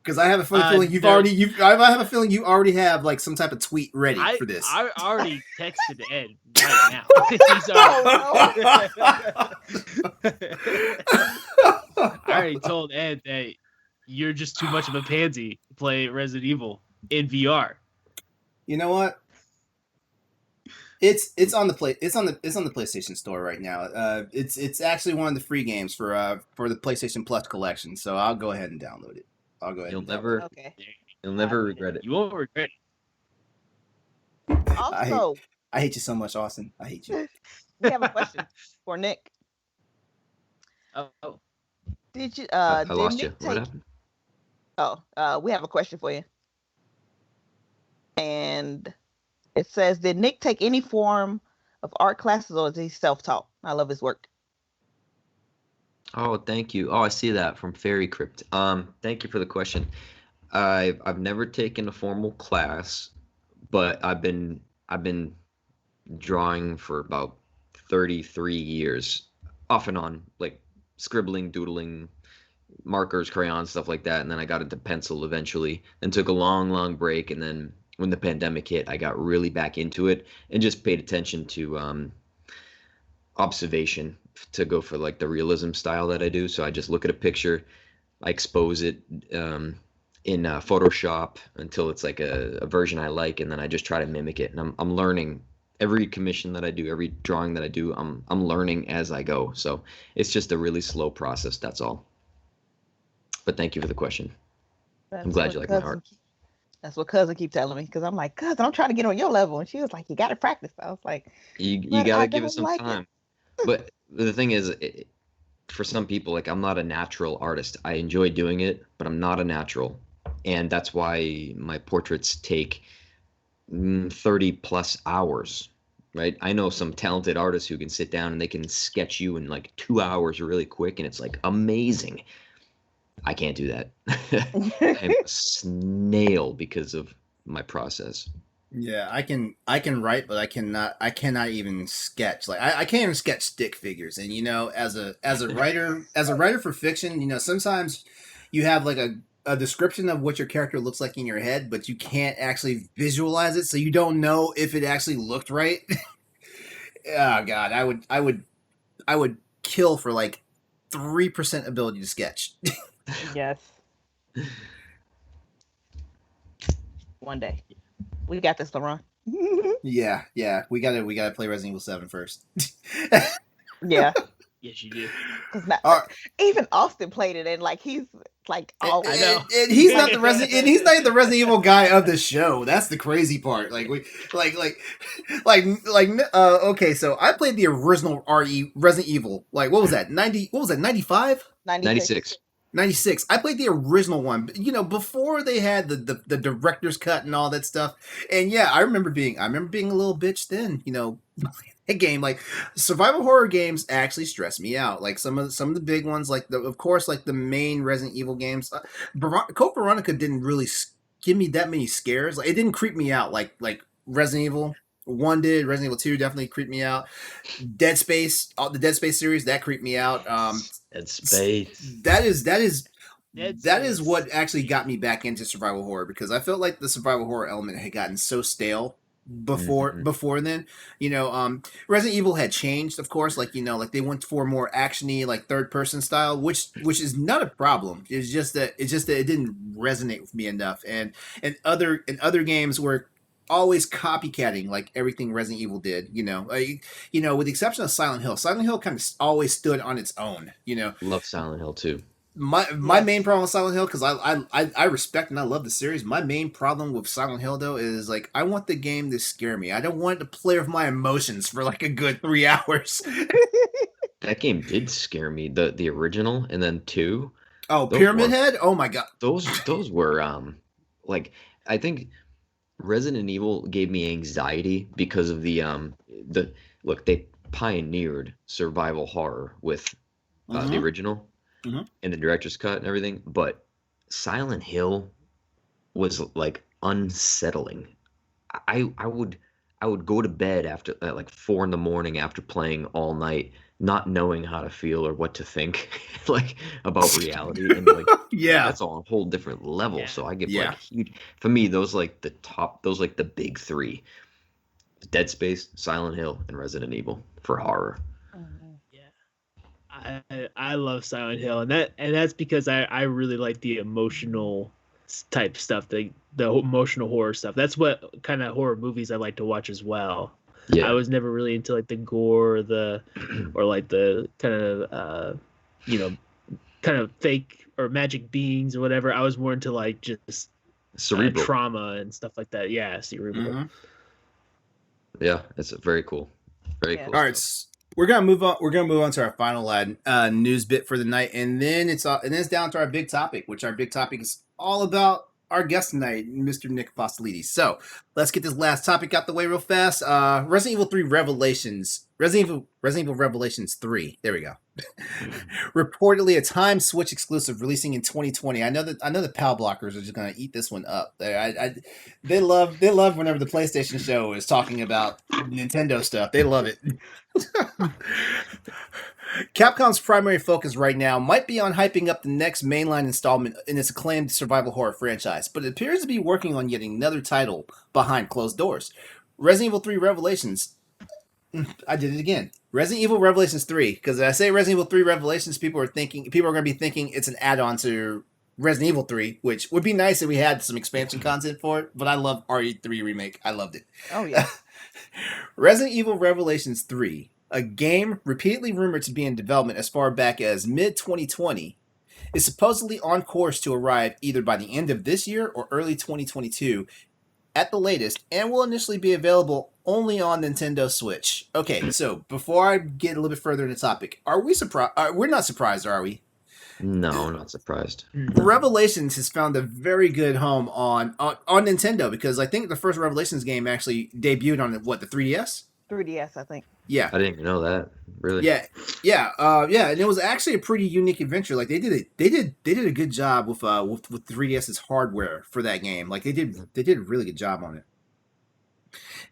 Because I have a funny feeling I have a feeling you already have like some type of tweet ready for this. I already texted Ed right now. I already told Ed that you're just too much of a pansy to play Resident Evil in VR. You know what? It's on the PlayStation Store right now. It's actually one of the free games for the PlayStation Plus collection. So I'll go ahead and download it. You'll never regret it. You won't regret it. Also, I hate you so much, Austin. I hate you. We have a question for Nick. Oh. Did you? I did lost Nick you. What happened? Oh, we have a question for you. And it says, did Nick take any form of art classes or is he self-taught? I love his work. Oh, thank you. Oh, I see that from Fairy Crypt. Thank you for the question. I've never taken a formal class, but I've been drawing for about 33 years, off and on, like scribbling, doodling, markers, crayons, stuff like that. And then I got into pencil eventually, and took a long break. And then when the pandemic hit, I got really back into it and just paid attention to observation to go for like the realism style that I do. So I just look at a picture, I expose it in Photoshop until it's like a version I like, and then I just try to mimic it. And I'm learning every commission that I do, every drawing that I do. I'm learning as I go. So it's just a really slow process. That's all. But thank you for the question. I'm glad you like my art. That's what cousin keep telling me, because I'm like, cousin, I'm trying to get on your level, and she was like, you got to practice. I was like, You but gotta I give it don't some like time. But the thing is, for some people, like I'm not a natural artist. I enjoy doing it, but I'm not a natural, and that's why my portraits take 30 plus hours. Right? I know some talented artists who can sit down and they can sketch you in like 2 hours really quick, and it's like amazing. I can't do that. I'm a snail because of my process. Yeah, I can write, but I cannot even sketch. Like I can't even sketch stick figures. And as a writer for fiction, sometimes you have like a description of what your character looks like in your head, but you can't actually visualize it, so you don't know if it actually looked right. Oh God, I would kill for like 3% ability to sketch. Yes. One day. We got this, LeRon. Yeah, we gotta play Resident Evil 7 first. Yeah. Yes, you do. All right. Even Austin played it, and like he's like always. I know. And he's not the Resident Evil guy of the show. That's the crazy part. Okay, so I played the original Resident Evil. Like, what was that? 95? 96. 96. I played the original one, before they had the director's cut and all that stuff. And yeah, I remember being a little bitch then, a game. Like, survival horror games actually stress me out. Like some of the big ones, like of course the main Resident Evil games. Code Veronica didn't really give me that many scares. Like, it didn't creep me out like Resident Evil 1 did. Resident Evil 2 definitely creeped me out. Dead Space, the Dead Space series, that creeped me out. Dead Space. That is Dead that is Space. what actually got me back into survival horror, because I felt like the survival horror element had gotten so stale before then. Resident Evil had changed, of course. Like they went for more actiony, like third person style, which is not a problem. It's just that it didn't resonate with me enough. And other games were always copycatting like everything Resident Evil did. With the exception of Silent Hill. Silent Hill kind of always stood on its own. Love Silent Hill too. My main problem with Silent Hill, because I respect and I love the series. My main problem with Silent Hill though is like I want the game to scare me. I don't want it to play with my emotions for like a good 3 hours. That game did scare me. The original and then 2. Oh, Pyramid Head! Oh my God, those were like I think Resident Evil gave me anxiety because of the look, they pioneered survival horror with the original. Mhm. And the director's cut and everything, but Silent Hill was like unsettling. I would go to bed after at like 4 a.m. after playing all night, not knowing how to feel or what to think, like about reality, and like yeah, that's on a whole different level. Yeah. So I get Yeah. like huge. For me, those like the big 3: Dead Space, Silent Hill, and Resident Evil for horror. I love Silent Hill, and that's because I really like the emotional type stuff, the emotional horror stuff. That's what kind of horror movies I like to watch as well. Yeah, I was never really into like the gore, or like the kind of kind of fake or magic beings or whatever. I was more into like just cerebral trauma and stuff like that. Yeah, cerebral. Mm-hmm. Yeah, it's very cool. Very cool. All right. We're gonna move on. We're gonna move on to our final news bit for the night, and then it's down to our big topic, which our big topic is all about our guest tonight, Mr. Nick Apostolides. So let's get this last topic out the way real fast. Resident Evil 3 Revelations. Resident Evil Revelations 3. There we go. Reportedly a time switch exclusive, releasing in 2020. I know the PAL blockers are just gonna eat this one up. They love whenever the PlayStation show is talking about Nintendo stuff. They love it. Capcom's primary focus right now might be on hyping up the next mainline installment in its acclaimed survival horror franchise, but it appears to be working on yet another title behind closed doors. Resident Evil 3 Revelations. I did it again. Resident Evil Revelations 3, because I say Resident Evil 3 Revelations, people are going to be thinking it's an add-on to Resident Evil 3, which would be nice if we had some expansion content for it, but I love RE3 Remake. I loved it. Oh yeah. Resident Evil Revelations 3, a game repeatedly rumored to be in development as far back as mid-2020, is supposedly on course to arrive either by the end of this year or early 2022 at the latest, and will initially be available only on Nintendo Switch. Okay, so before I get a little bit further into the topic, are we surprised? We're not surprised, are we? No, I'm not surprised. Revelations has found a very good home on Nintendo, because I think the first Revelations game actually debuted on the 3DS. 3DS, I think. Yeah, I didn't even know that. Really? yeah, and it was actually a pretty unique adventure. Like they did a good job with 3DS's hardware for that game. Like they did a really good job on it.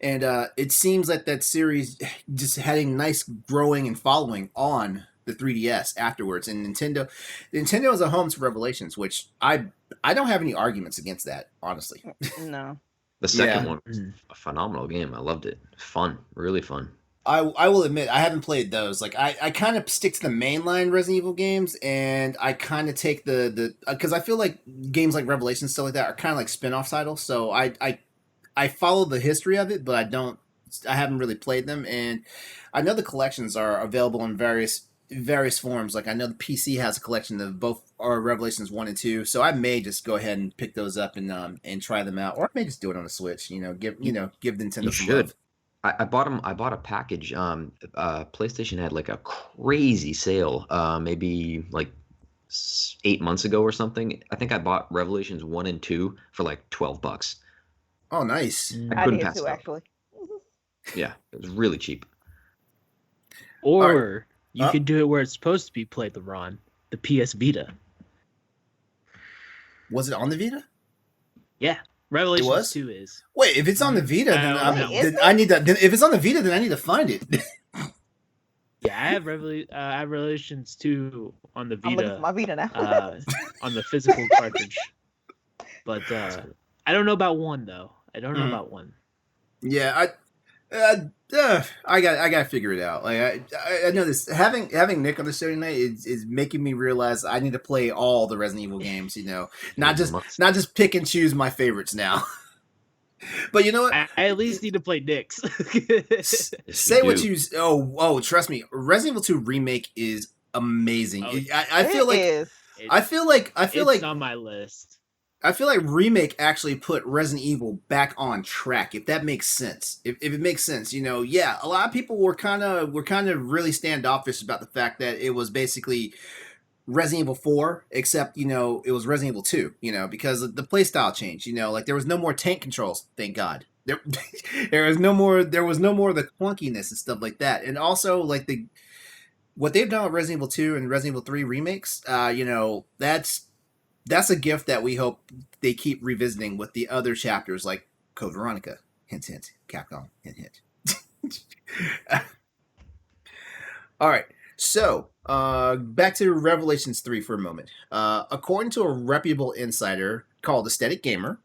And it seems like that series just had a nice growing and following on the 3DS afterwards. And Nintendo is a home to Revelations, which I don't have any arguments against that, honestly. No. The second Yeah. one was a phenomenal game. I loved it. Fun. Really fun. I will admit I haven't played those. Like I kind of stick to the mainline Resident Evil games, and I kind of take the because I feel like games like Revelations, stuff like that, are kind of like spin-off titles. So I follow the history of it, but I haven't really played them. And I know the collections are available in various forms. Like I know the PC has a collection of both our Revelations 1 and 2, so I may just go ahead and pick those up and try them out, or I may just do it on the Switch. Give Nintendo You some should. love. I bought them. I bought a package. PlayStation had like a crazy sale. Maybe like 8 months ago or something. I think I bought Revelations 1 and 2 for like $12. Oh, nice. I I couldn't did pass too, it up. actually. Yeah, it was really cheap. Or you Huh? could do it where it's supposed to be played, LeRon. The PS Vita. Was it on the Vita? Yeah. Revelations was? 2 is. Wait, if it's on the Vita, then, I don't know. then I need to. Then if it's on the Vita, then I need to find it. Yeah, I have Revelations 2 on the I'm looking for Vita, my Vita now. on the physical cartridge. But I don't know about 1 though. I don't know about 1. Yeah, I got to figure it out. Like I know this, having Nick on the show tonight is making me realize I need to play all the Resident Evil games. Not just pick and choose my favorites now. But you know what? I at least need to play Nyx. Say what do. you. Oh, trust me. Resident Evil 2 remake is amazing. Oh, I feel like is. I feel like It's on my list. I feel like Remake actually put Resident Evil back on track, if that makes sense. If it makes sense, yeah, a lot of people were kind of really standoffish about the fact that it was basically Resident Evil 4, except it was Resident Evil 2, because the playstyle changed. Like there was no more tank controls, thank God. There was no more of the clunkiness and stuff like that, and also like what they've done with Resident Evil 2 and Resident Evil 3 remakes. That's a gift that we hope they keep revisiting with the other chapters, like Code Veronica. Hint, hint. Capcom. Hint, hint. All right. So, back to Revelations 3 for a moment. According to a reputable insider called Aesthetic Gamer,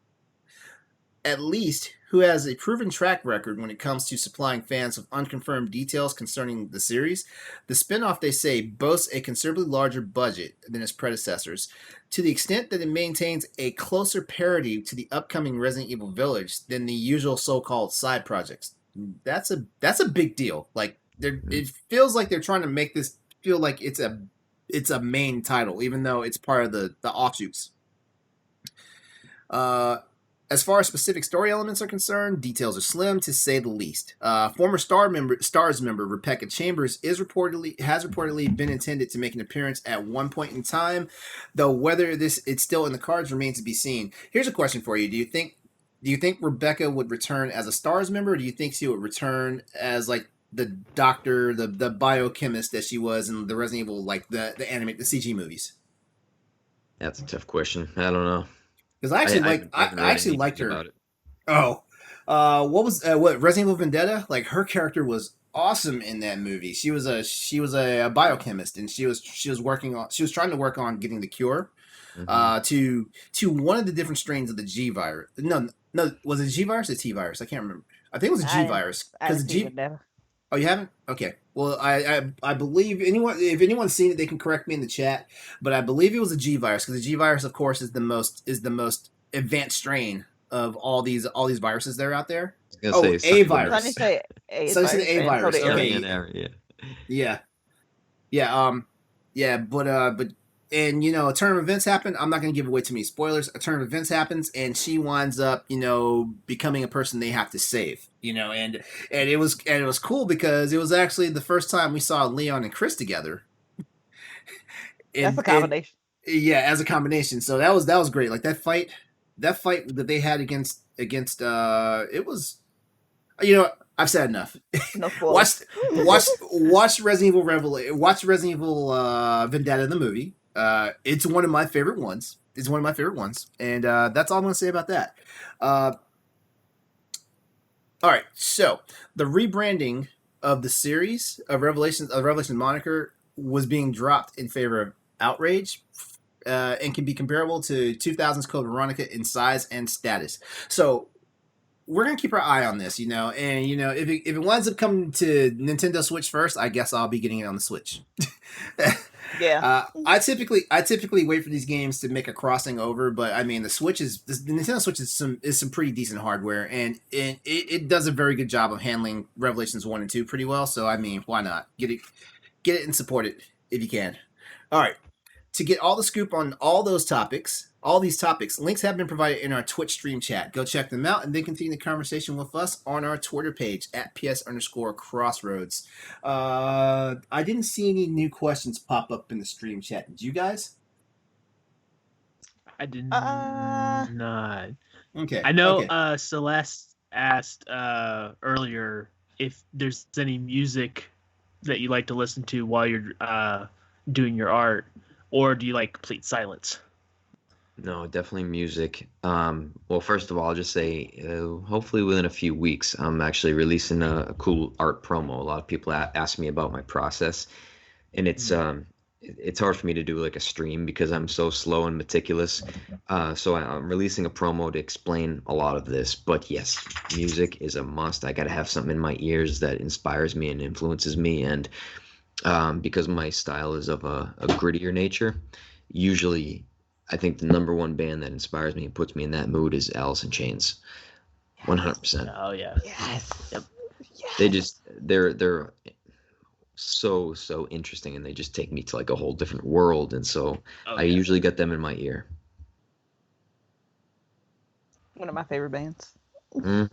at least who has a proven track record when it comes to supplying fans with unconfirmed details concerning the series, the spin-off, they say, boasts a considerably larger budget than its predecessors, to the extent that it maintains a closer parody to the upcoming Resident Evil Village than the usual so-called side projects. That's a big deal. Like it feels like they're trying to make this feel like it's a main title, even though it's part of the offshoots. As far as specific story elements are concerned, details are slim, to say the least. Former Stars member Rebecca Chambers has reportedly been intended to make an appearance at one point in time, though whether it's still in the cards remains to be seen. Here's a question for you: Do you think Rebecca would return as a Stars member, or do you think she would return as like the doctor, the biochemist that she was in the Resident Evil, like the CG movies? That's a tough question. I don't know. Because I actually liked her. About it. Oh, what Resident Evil Vendetta? Like her character was awesome in that movie. She was a biochemist, and she was trying to work on getting the cure to one of the different strains of the G virus. No, was it G virus or T virus? I can't remember. I think it was a G virus because Oh, you haven't? Okay. Well, I believe if anyone's seen it, they can correct me in the chat. But I believe it was a G virus because the G virus, of course, is the most advanced strain of all these viruses that are out there. I was Oh, gonna say A Sunny the Sonny virus. say A is So it's an virus, A and so virus. the Okay. Aries. area. Yeah. Yeah. Yeah. But and a turn of events happen. I'm not going to give away too many spoilers. A turn of events happens, and she winds up, becoming a person they have to save. And it was cool because it was actually the first time we saw Leon and Chris together. That's a And combination. yeah, as a combination. So that was great. Like that fight that they had against it was I've said enough. No watch spoilers. watch watch Resident Evil Vendetta the movie. It's one of my favorite ones. And that's all I'm going to say about that. All right, so the rebranding of the series of Revelation moniker was being dropped in favor of Outrage, and can be comparable to 2000's Code Veronica in size and status. So we're gonna keep our eye on this, and if it winds up coming to Nintendo Switch first, I guess I'll be getting it on the Switch. Yeah. I typically wait for these games to make a crossing over, but I mean the Nintendo Switch is some pretty decent hardware, and it does a very good job of handling Revelations 1 and 2 pretty well. So I mean, why not get it and support it if you can. All right. To get all the scoop on all these topics, links have been provided in our Twitch stream chat. Go check them out and then continue the conversation with us on our Twitter page at @PS_Crossroads. I didn't see any new questions pop up in the stream chat. Did you guys? I did Uh, not. Okay. I know Okay. Celeste asked earlier if there's any music that you like to listen to while you're doing your art, or do you like complete silence? No, definitely music. Well, first of all, I'll just say, hopefully within a few weeks, I'm actually releasing a cool art promo. A lot of people ask me about my process, and it's hard for me to do like a stream because I'm so slow and meticulous. So I'm releasing a promo to explain a lot of this. But yes, music is a must. I got to have something in my ears that inspires me and influences me, and because my style is of a grittier nature, usually I think the number one band that inspires me and puts me in that mood is Alice in Chains. 100%. Oh yeah. yes. Yep. Yes. They're so interesting, and they just take me to like a whole different world, and so Oh, I yeah. usually get them in my ear. One of my favorite bands. Hmm.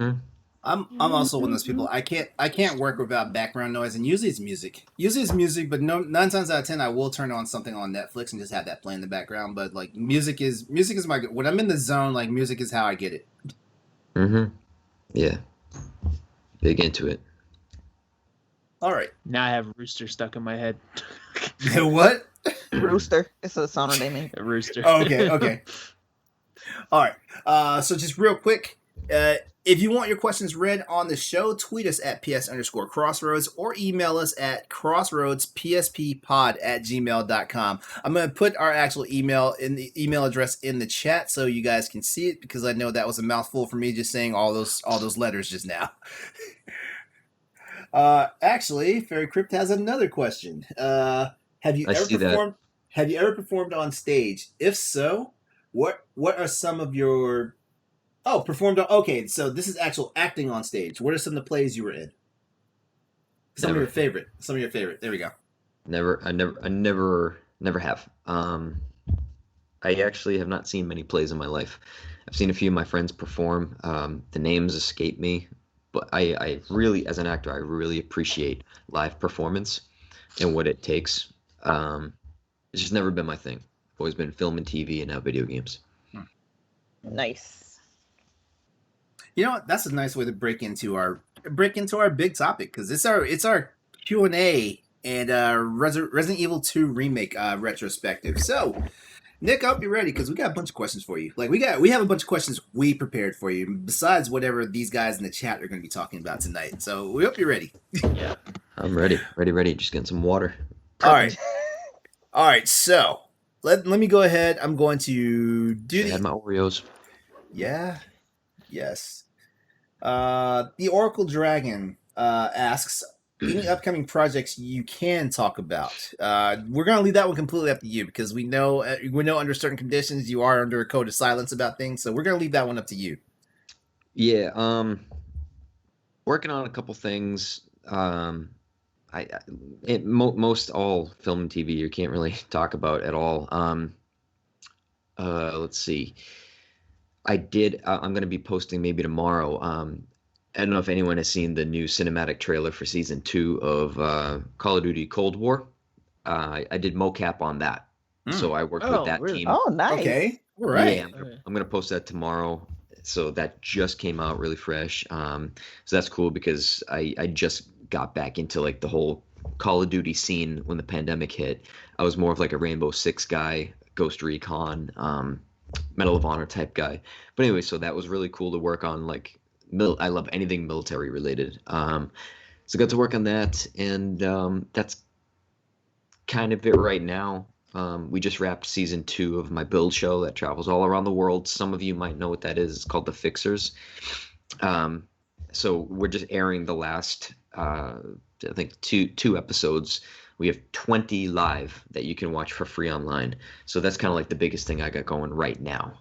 I'm also one of those people. I can't work without background noise, and usually it's music. But no, 9 times out of 10, I will turn on something on Netflix and just have that play in the background. But like music is my when I'm in the zone. Like music is how I get it. Hmm. Yeah. Big into it. All right. Now I have Rooster stuck in my head. What? Rooster. It's a song they made. A rooster. Oh, okay. All right. So just real quick, if you want your questions read on the show, tweet us at ps_crossroads or email us at crossroadspspod@gmail.com. I'm going to put our actual email address in the chat so you guys can see it, because I know that was a mouthful for me just saying all those letters just now. Actually, Fairy Crypt has another question. Have you I ever see that. performed? Have you ever performed on stage? If so, what are some of your performed on? Okay, so this is actual acting on stage. What are some of the plays you were in? Some of Never. your favorite. There we go. Never have. I actually have not seen many plays in my life. I've seen a few of my friends perform. The names escape me, but I really, as an actor, I really appreciate live performance and what it takes. It's just never been my thing. Always been film and TV, and now video games. Nice. You know what? That's a nice way to break into our big topic, because it's our Q&A and Resident Evil 2 remake retrospective. So, Nick, I hope you're ready, because we got a bunch of questions for you. Like we have a bunch of questions we prepared for you, besides whatever these guys in the chat are going to be talking about tonight. So we hope you're ready. Yeah. I'm ready. Just getting some water. All right. So let me go ahead. I'm going to do I had my Oreos. Yeah. Yes. The Oracle Dragon asks, any upcoming projects you can talk about. We're gonna leave that one completely up to you because we know under certain conditions you are under a code of silence about things. So we're gonna leave that one up to you. Yeah, working on a couple things. Most all film and TV you can't really talk about at all. Let's see. I'm going to be posting maybe tomorrow. I don't know if anyone has seen the new cinematic trailer for season 2 of Call of Duty Cold War. I did mocap on that, so I worked with that really? team. Oh, nice. Okay, all right. Yeah, I'm gonna post that tomorrow. So that just came out really fresh. So that's cool because I just got back into like the whole Call of Duty scene when the pandemic hit. I was more of like a Rainbow Six guy, Ghost Recon, Medal of Honor type guy. But anyway, so that was really cool to work on. Like, I love anything military related. So I got to work on that, and that's kind of it right now. We just wrapped season 2 of my build show that travels all around the world. Some of you might know what that is. It's called The Fixers. So we're just airing the last, I think, two episodes. We have 20 live that you can watch for free online. So that's kind of like the biggest thing I got going right now.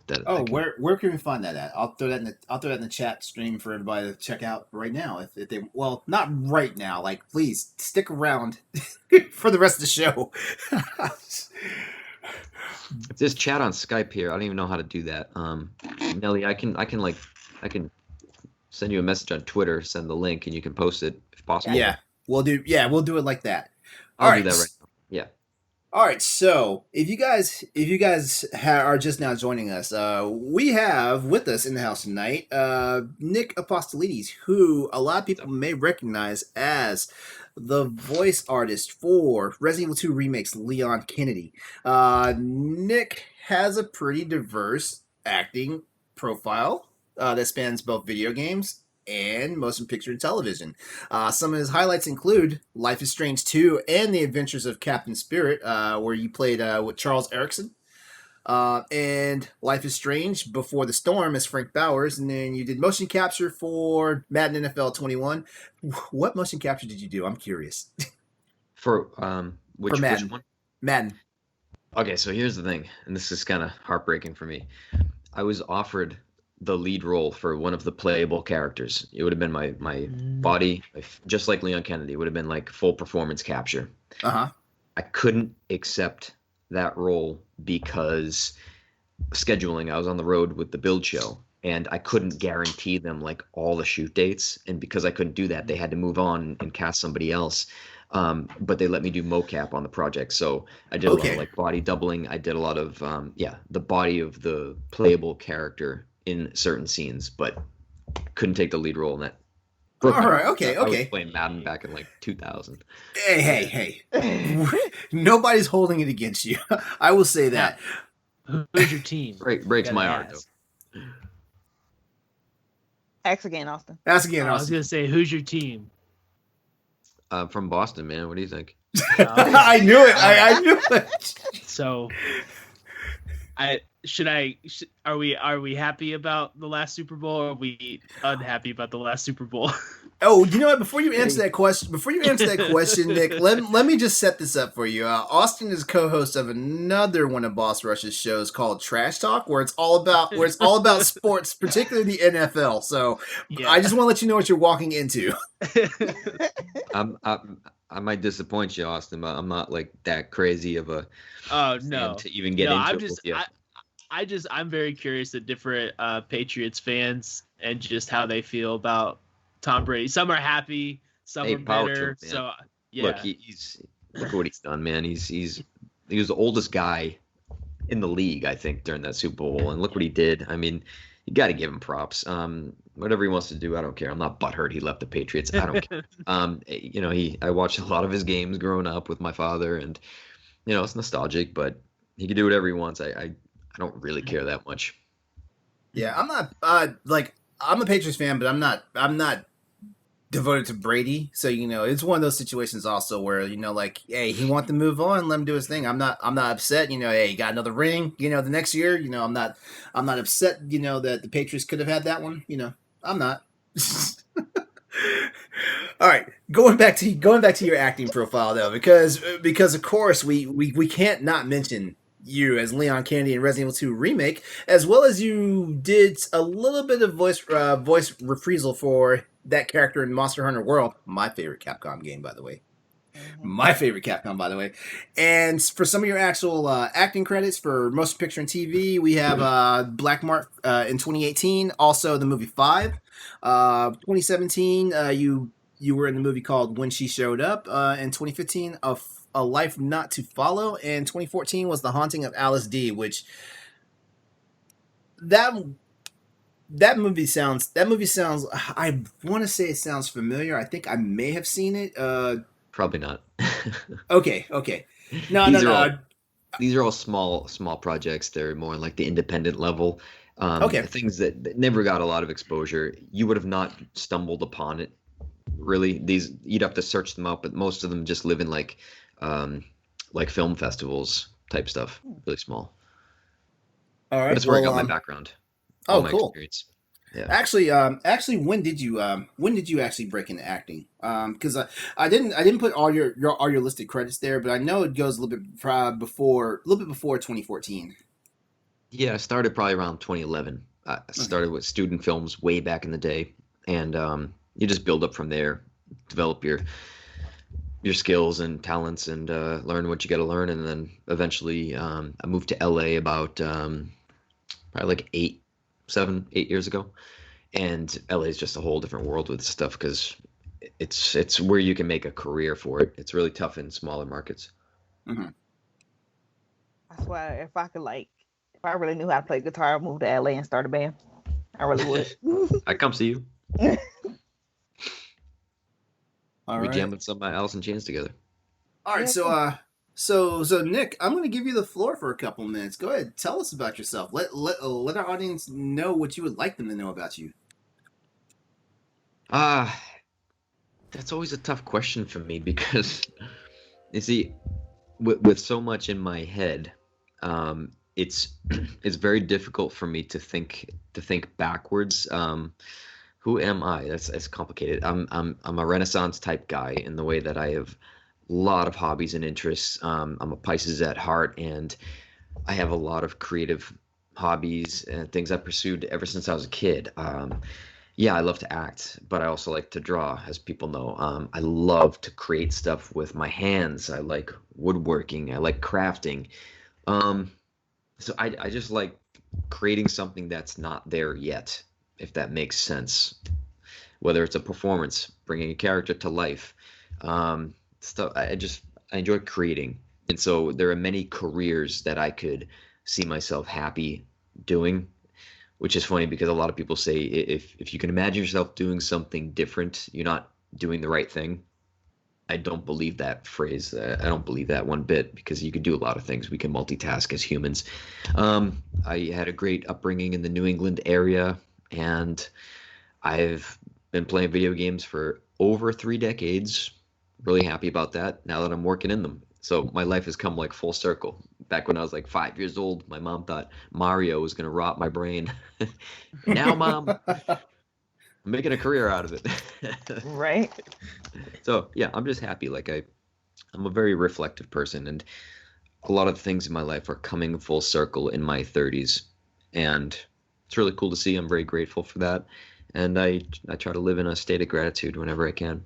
Where can we find that at? I'll throw that in the chat stream for everybody to check out right now. If they not right now. Like, please stick around for the rest of the show. There's chat on Skype here. I don't even know how to do that. Nellie, I can send you a message on Twitter, send the link, and you can post it if possible. Yeah, we'll do it like that. I'll do that right now. Yeah. All right, so if you guys are just now joining us, we have with us in the house tonight Nick Apostolides, who a lot of people may recognize as the voice artist for Resident Evil 2 Remake's Leon Kennedy. Nick has a pretty diverse acting profile that spans both video games and motion picture and television. Some of his highlights include Life is Strange 2 and The Adventures of Captain Spirit, where you played with Charles Erickson. And Life is Strange Before the Storm as Frank Bowers. And then you did motion capture for Madden NFL 21. What motion capture did you do? I'm curious. For which one? Madden. Okay, so here's the thing, and this is kind of heartbreaking for me. I was offered the lead role for one of the playable characters. It would have been my body, just like Leon Kennedy. It would have been like full performance capture. Uh-huh. I couldn't accept that role because scheduling. I was on the road with the build show, and I couldn't guarantee them like all the shoot dates. And because I couldn't do that, they had to move on and cast somebody else. But they let me do mocap on the project. So I did a lot of like body doubling. I did a lot of, the body of the playable character in certain scenes, but couldn't take the lead role in that. All right, okay. I was playing Madden back in like 2000. Hey. Nobody's holding it against you. I will say that. Who's your team? Breaks my heart, though. Ask again, Austin. I was going to say, who's your team? From Boston, man. What do you think? I knew it. I knew it. So, are we happy about the last Super Bowl, or are we unhappy about the last Super Bowl? Oh, you know what? Before you answer that question, Nick, let me just set this up for you. Austin is co-host of another one of Boss Rush's shows called Trash Talk, where it's all about sports, particularly the NFL. So yeah. I just want to let you know what you're walking into. I might disappoint you, Austin, but I'm not like that crazy of a no to even get into it with you. I'm very curious at different Patriots fans and just how they feel about Tom Brady. Some are happy, some are bitter. So yeah, look, look what he's done, man. He was the oldest guy in the league, I think, during that Super Bowl, and look what he did. I mean, you got to give him props. Whatever he wants to do, I don't care. I'm not butthurt he left the Patriots. I don't care. I watched a lot of his games growing up with my father, and it's nostalgic, but he can do whatever he wants. I don't really care that much. Yeah, I'm not I'm a Patriots fan, but I'm not devoted to Brady. So it's one of those situations also where hey, he wants to move on, let him do his thing. I'm not upset. Hey, he got another ring. The next year. I'm not upset. That the Patriots could have had that one. I'm not. All right, going back to your acting profile though, because of course we can't not mention you as Leon Kennedy in Resident Evil 2 Remake, as well as you did a little bit of voice reprisal for that character in Monster Hunter World, my favorite Capcom game, by the way. Mhm. My favorite Capcom, by the way. And for some of your actual acting credits for Motion Picture and TV, we have Black Mark in 2018, also the movie Five. 2017, you were in the movie called When She Showed Up. In 2015, A Life Not to Follow. And 2014 was The Haunting of Alice D, which that that movie sounds. I want to say it sounds familiar. I think I may have seen it. Probably not. Okay. No, no, These are all no. these are all small projects. They're more on like the independent level. Okay. Things that never got a lot of exposure. You would have not stumbled upon it. Really, these you'd have to search them up, but most of them just live in like film festivals type stuff. Really small. All But right. it's where I Well, got my background, all oh, my cool. experience. Yeah. Actually, when did you actually break into acting? Because I didn't put all your listed credits there, but I know it goes a little bit before 2014. Yeah, I started probably around 2011. I Okay. started with student films way back in the day, and you just build up from there, develop your skills and talents, and learn what you got to learn, and then eventually I moved to LA about probably like 8 years ago, and LA is just a whole different world with stuff because it's where you can make a career for it. It's really tough in smaller markets. Mhm. That's why if I really knew how to play guitar, I'd move to LA and start a band. I really would. I come see you. All We right. jam with some Alice in Chains together. All right. Yeah, So Nick, I'm going to give you the floor for a couple minutes. Go ahead, tell us about yourself. Let our audience know what you would like them to know about you. Ah, that's always a tough question for me because you see, with so much in my head, it's it's very difficult for me to think backwards. Who am I? That's complicated. I'm a Renaissance type guy in the way that I have a lot of hobbies and interests. I'm a Pisces at heart, and I have a lot of creative hobbies and things I pursued ever since I was a kid. Yeah, I love to act, but I also like to draw, as people know. I love to create stuff with my hands. I like woodworking. I like crafting. Um, so I just like creating something that's not there yet, if that makes sense. Whether it's a performance, bringing a character to life, stuff. I enjoy creating, and so there are many careers that I could see myself happy doing, which is funny because a lot of people say if you can imagine yourself doing something different, you're not doing the right thing. I don't believe that phrase. I don't believe that one bit because you can do a lot of things. We can multitask as humans. I had a great upbringing in the New England area, and I've been playing video games for over 3 decades. Really happy about that now that I'm working in them. So my life has come like full circle. Back when I was like 5 years old, my mom thought Mario was gonna rot my brain. Now, mom, I'm making a career out of it. right. So yeah, I'm just happy. I'm a very reflective person, and a lot of things in my life are coming full circle in my 30s, and it's really cool to see. I'm very grateful for that, and I try to live in a state of gratitude whenever I can.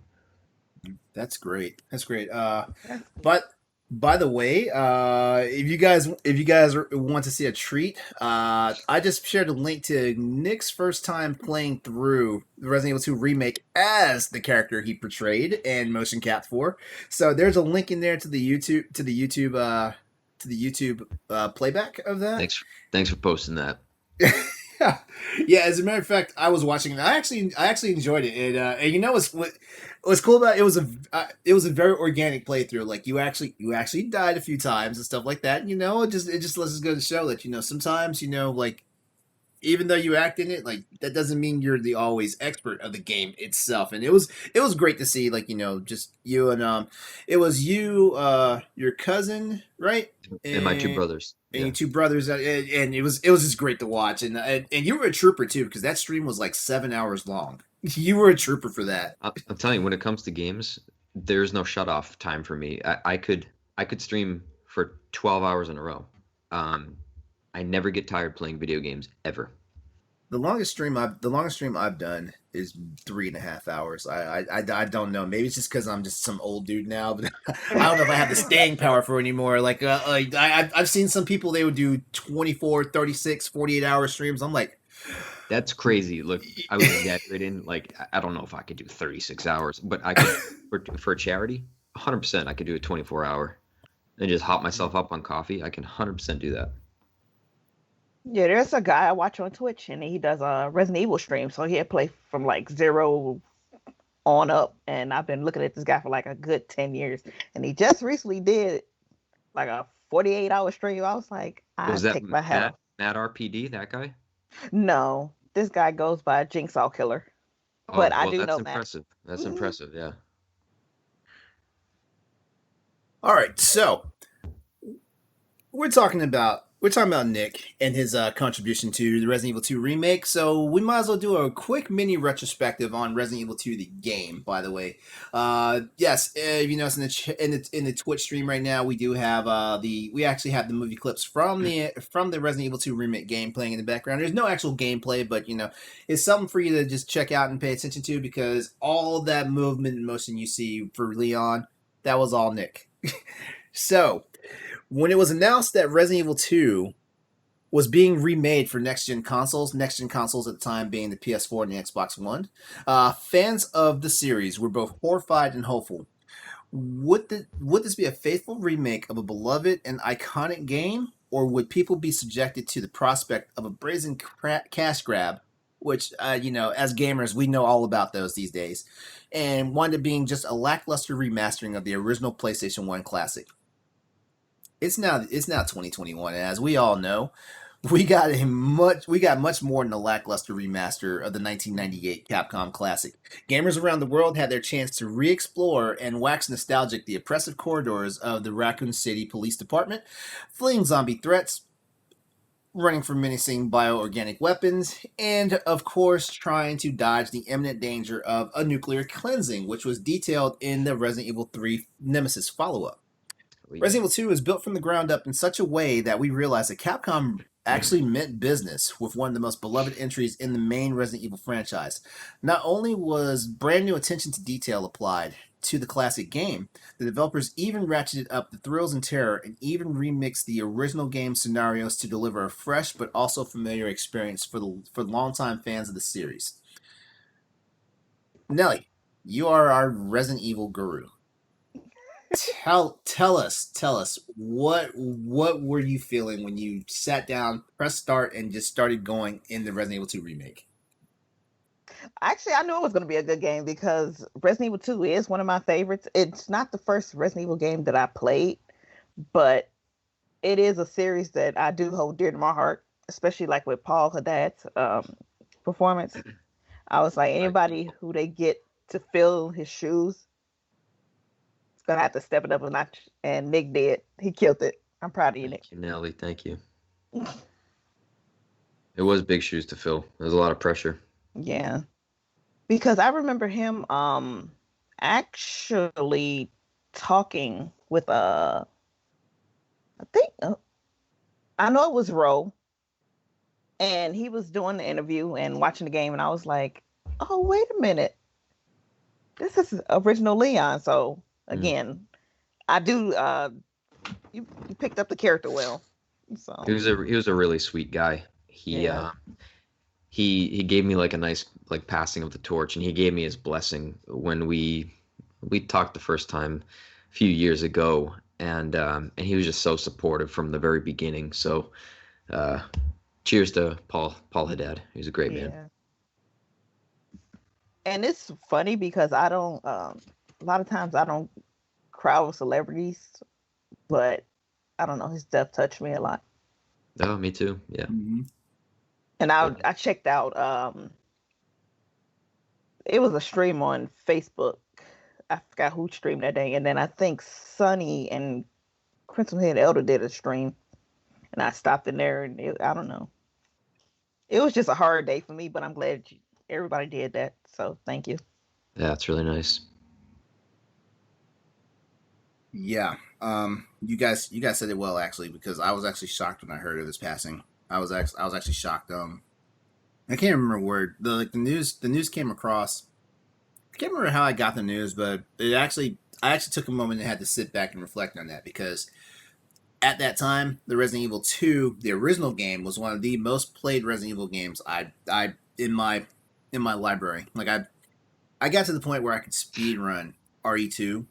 That's great. That's great. That's But by the way, if you guys want to see a treat, I just shared a link to Nick's first time playing through the Resident Evil 2 remake as the character he portrayed and motion capped for. So there's a link in there to the YouTube playback of that. Thanks for posting that. Yeah, yeah. As a matter of fact, I was watching it. I actually enjoyed it, and you know what's cool about it, it was a very organic playthrough. Like you actually died a few times and stuff like that. It just lets us go to show that sometimes like even though you act in it, like that doesn't mean you're the always expert of the game itself. And it was great to see just you and it was you, your cousin, right? And my two And brothers. and Yeah. your two brothers, and it was just great to watch. And you were a trooper too, because that stream was like 7 hours long. You were a trooper for that. I'm telling you, when it comes to games, there's no shut off time for me. I could stream for 12 hours in a row. Um, I never get tired playing video games ever. The longest stream I've done is 3.5 hours. I don't know. Maybe it's just because I'm just some old dude now, but I don't know if I have the staying power for it anymore. Like I've seen some people, they would do 24, 36, 48 hour streams. I'm like, That's crazy. Look, I was exaggerating. Like, I don't know if I could do 36 hours, but I could for charity, 100%. I could do a 24-hour and just hop myself up on coffee. I can 100% do that. Yeah, there's a guy I watch on Twitch, and he does a Resident Evil stream. So he'll play from like 0 on up, and I've been looking at this guy for like a good 10 years, and he just recently did like a 48-hour stream. I was like, I Was that take my hat off. Matt RPD, that guy? No, this guy goes by Jigsaw Killer, Oh, but I well, do that's know Matt. impressive. That's Mhm. impressive, yeah. all right, so we're talking about Nick and his contribution to the Resident Evil 2 remake. So we might as well do a quick mini retrospective on Resident Evil 2 the game. By the way, yes, if you notice in the Twitch stream right now, we do have we actually have the movie clips from the Resident Evil 2 remake game playing in the background. There's no actual gameplay, but it's something for you to just check out and pay attention to, because all that movement and motion you see for Leon, that was all Nick. So, when it was announced that Resident Evil 2 was being remade for next gen consoles at the time being the PS4 and the Xbox One, fans of the series were both horrified and hopeful. Would this be a faithful remake of a beloved and iconic game, or would people be subjected to the prospect of a brazen cash grab, which, as gamers, we know all about those these days, and wind up being just a lackluster remastering of the original PlayStation 1 classic? It's now 2021, and as we all know, we got much more than a lackluster remaster of the 1998 Capcom classic. Gamers around the world had their chance to re-explore and wax nostalgic the oppressive corridors of the Raccoon City Police Department, fleeing zombie threats, running from menacing bioorganic weapons, and of course trying to dodge the imminent danger of a nuclear cleansing, which was detailed in the Resident Evil 3 Nemesis follow-up. Resident Evil 2 is built from the ground up in such a way that we realize that Capcom actually meant business with one of the most beloved entries in the main Resident Evil franchise. Not only was brand new attention to detail applied to the classic game, the developers even ratcheted up the thrills and terror and even remixed the original game scenarios to deliver a fresh but also familiar experience for longtime fans of the series. Nellie, you are our Resident Evil guru. Tell us what were you feeling when you sat down, pressed start, and just started going in the Resident Evil 2 remake? Actually, I knew it was going to be a good game because Resident Evil 2 is one of my favorites. It's not the first Resident Evil game that I played, but it is a series that I do hold dear to my heart, especially like with Paul Haddad's performance. I was like, anybody who they get to fill his shoes is going to have to step it up a notch. And Nick did. He killed it. I'm proud of you, Nick. Thank you, Nelly. Thank you. It was big shoes to fill. There was a lot of pressure. Yeah. Because I remember him actually talking with I think I know it was Ro, and he was doing the interview and watching the game, and I was like, oh, wait a minute, this is original Leon. So again, I do you picked up the character well. So He was a really sweet guy. He gave me like a nice like passing of the torch, and he gave me his blessing when we talked the first time a few years ago, and he was just so supportive from the very beginning. So cheers to Paul Haddad. He was a great man. And it's funny because I don't a lot of times I don't cry with celebrities, but I don't know, his death touched me a lot. Oh, me too. Yeah. Mm-hmm. And I checked out it was a stream on Facebook. I forgot who streamed that day, and then I think Sonny and Crimson Head Elder did a stream, and I stopped in there, and I don't know. It was just a hard day for me, but I'm glad everybody did that. So thank you. Yeah, that's really nice. Yeah. You guys said it well actually, because I was actually shocked when I heard of his passing. I was actually shocked. I can't remember where the news came across. I can't remember how I got the news, but I actually took a moment and had to sit back and reflect on that, because at that time, the Resident Evil 2, the original game, was one of the most played Resident Evil games I in my library. Like I got to the point where I could speed run RE2,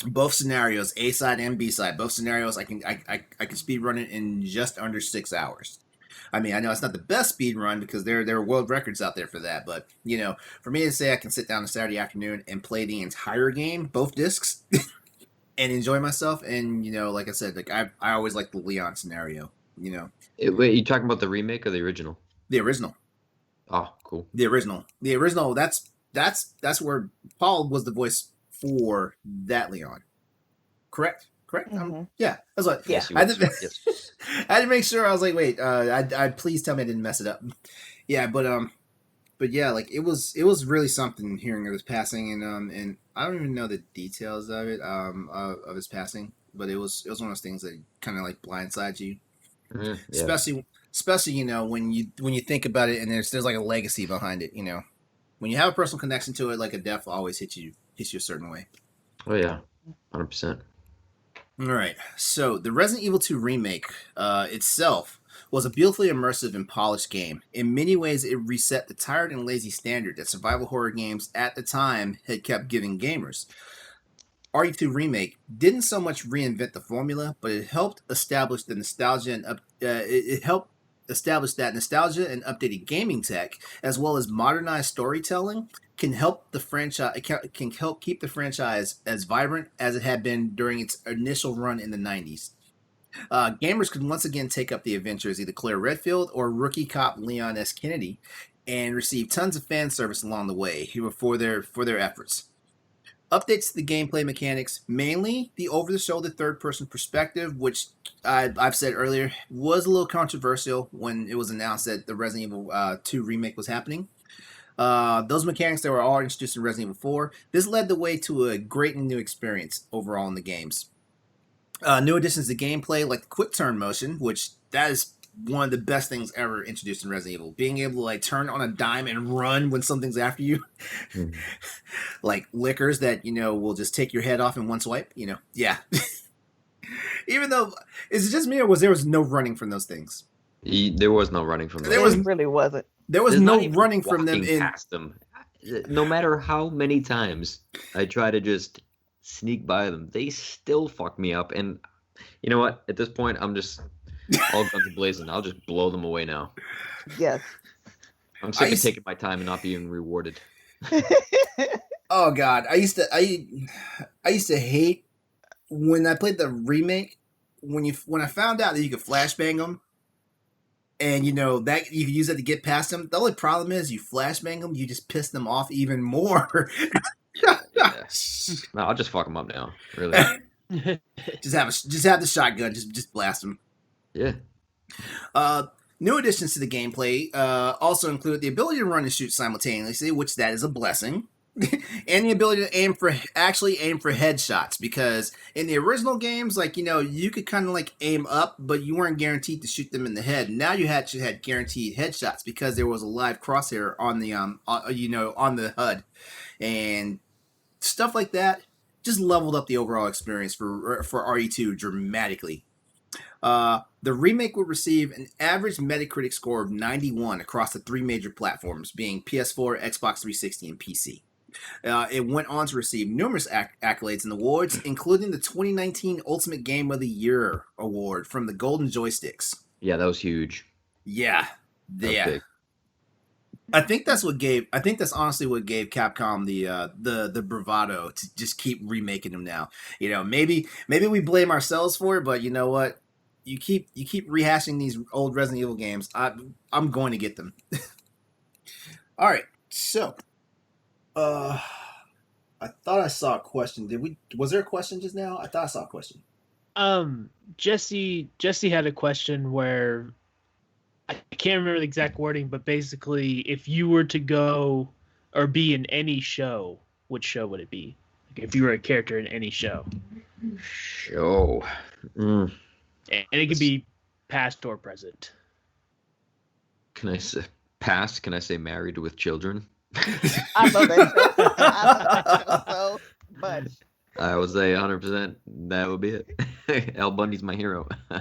both scenarios, A side and B side, both scenarios. I can speed run it in just under 6 hours. I mean, I know it's not the best speed run, because there are world records out there for that, but for me to say I can sit down on Saturday afternoon and play the entire game, both discs, and enjoy myself, and like I said, like I always like the Leon scenario. Wait, you talking about the remake or the original? The original. Oh, cool. The original. That's where Paul was the voice for that Leon. Correct. Yeah, that's what. Yeah. Yes, you I was. did, Yes. I had to make sure. I was like, wait, I please tell me I didn't mess it up. Yeah, but yeah, like it was really something hearing of his passing, and I don't even know the details of it, of his passing, but it was one of those things that kind of like blindsides you, Yeah. especially when you think about it, and there's like a legacy behind it. When you have a personal connection to it, like a death always hits you a certain way. Oh yeah, 100%. All right, so the Resident Evil 2 remake itself was a beautifully immersive and polished game. In many ways, it reset the tired and lazy standard that survival horror games at the time had kept giving gamers. RE2 Remake didn't so much reinvent the formula, but it helped establish the nostalgia and it helped establish that nostalgia and updated gaming tech, as well as modernized storytelling, can help the franchise can help keep the franchise as vibrant as it had been during its initial run in the 90s. Gamers could once again take up the adventure as either Claire Redfield or rookie cop Leon S. Kennedy, and receive tons of fan service along the way for their efforts. Updates to the gameplay mechanics, mainly the over-the-shoulder third-person perspective, which I've said earlier was a little controversial when it was announced that the Resident Evil 2 remake was happening. Those mechanics that were all introduced in Resident Evil 4, this led the way to a great and new experience overall in the games. New additions to gameplay, like the quick turn motion, which that is one of the best things ever introduced in Resident Evil. Being able to like turn on a dime and run when something's after you. Mhm. Like lickers that, will just take your head off in one swipe, Yeah. Even though, is it just me, or there was no running from those things? There was no running from those. It really wasn't. There was There's not no even running from them walking in. past them. No matter how many times I try to just sneak by them, they still fuck me up. And you know what? At this point, I'm just all guns blazing. I'll just blow them away now. Yes. I'm sick of taking my time and not being rewarded. Oh God, I used to hate when I played the remake. When I found out that you could flashbang them, and that you could use that to get past them. The only problem is you flashbang them, you just piss them off even more. Yeah. No, I'll just fuck them up now. Really. just have the shotgun, just blast them. Yeah. New additions to the gameplay also include the ability to run and shoot simultaneously, which that is a blessing, and the ability to aim for headshots. Because in the original games, like you could kind of like aim up, but you weren't guaranteed to shoot them in the head. Now you had guaranteed headshots because there was a live crosshair on the on the HUD, and stuff like that just leveled up the overall experience for RE2 dramatically. The remake will receive an average Metacritic score of 91 across the three major platforms, being PS4, Xbox 360, and PC. It went on to receive numerous accolades and awards, including the 2019 Ultimate Game of the Year award from the Golden Joysticks. Yeah, that was huge. Yeah. That was big. I think that's honestly what gave Capcom the bravado to just keep remaking them now. Maybe we blame ourselves for it, but you know what? You keep rehashing these old Resident Evil games. I'm going to get them. All right. So, I thought I saw a question. Was there a question just now? I thought I saw a question. Jesse had a question where I can't remember the exact wording, but basically, if you were to go or be in any show, which show would it be? Like if you were a character in any show, Show. Mm. and it could be past or present. Can I say past? Can I say Married with Children? I love that show. I love that show so much. I would say 100%. That would be it. Al Bundy's my hero. No,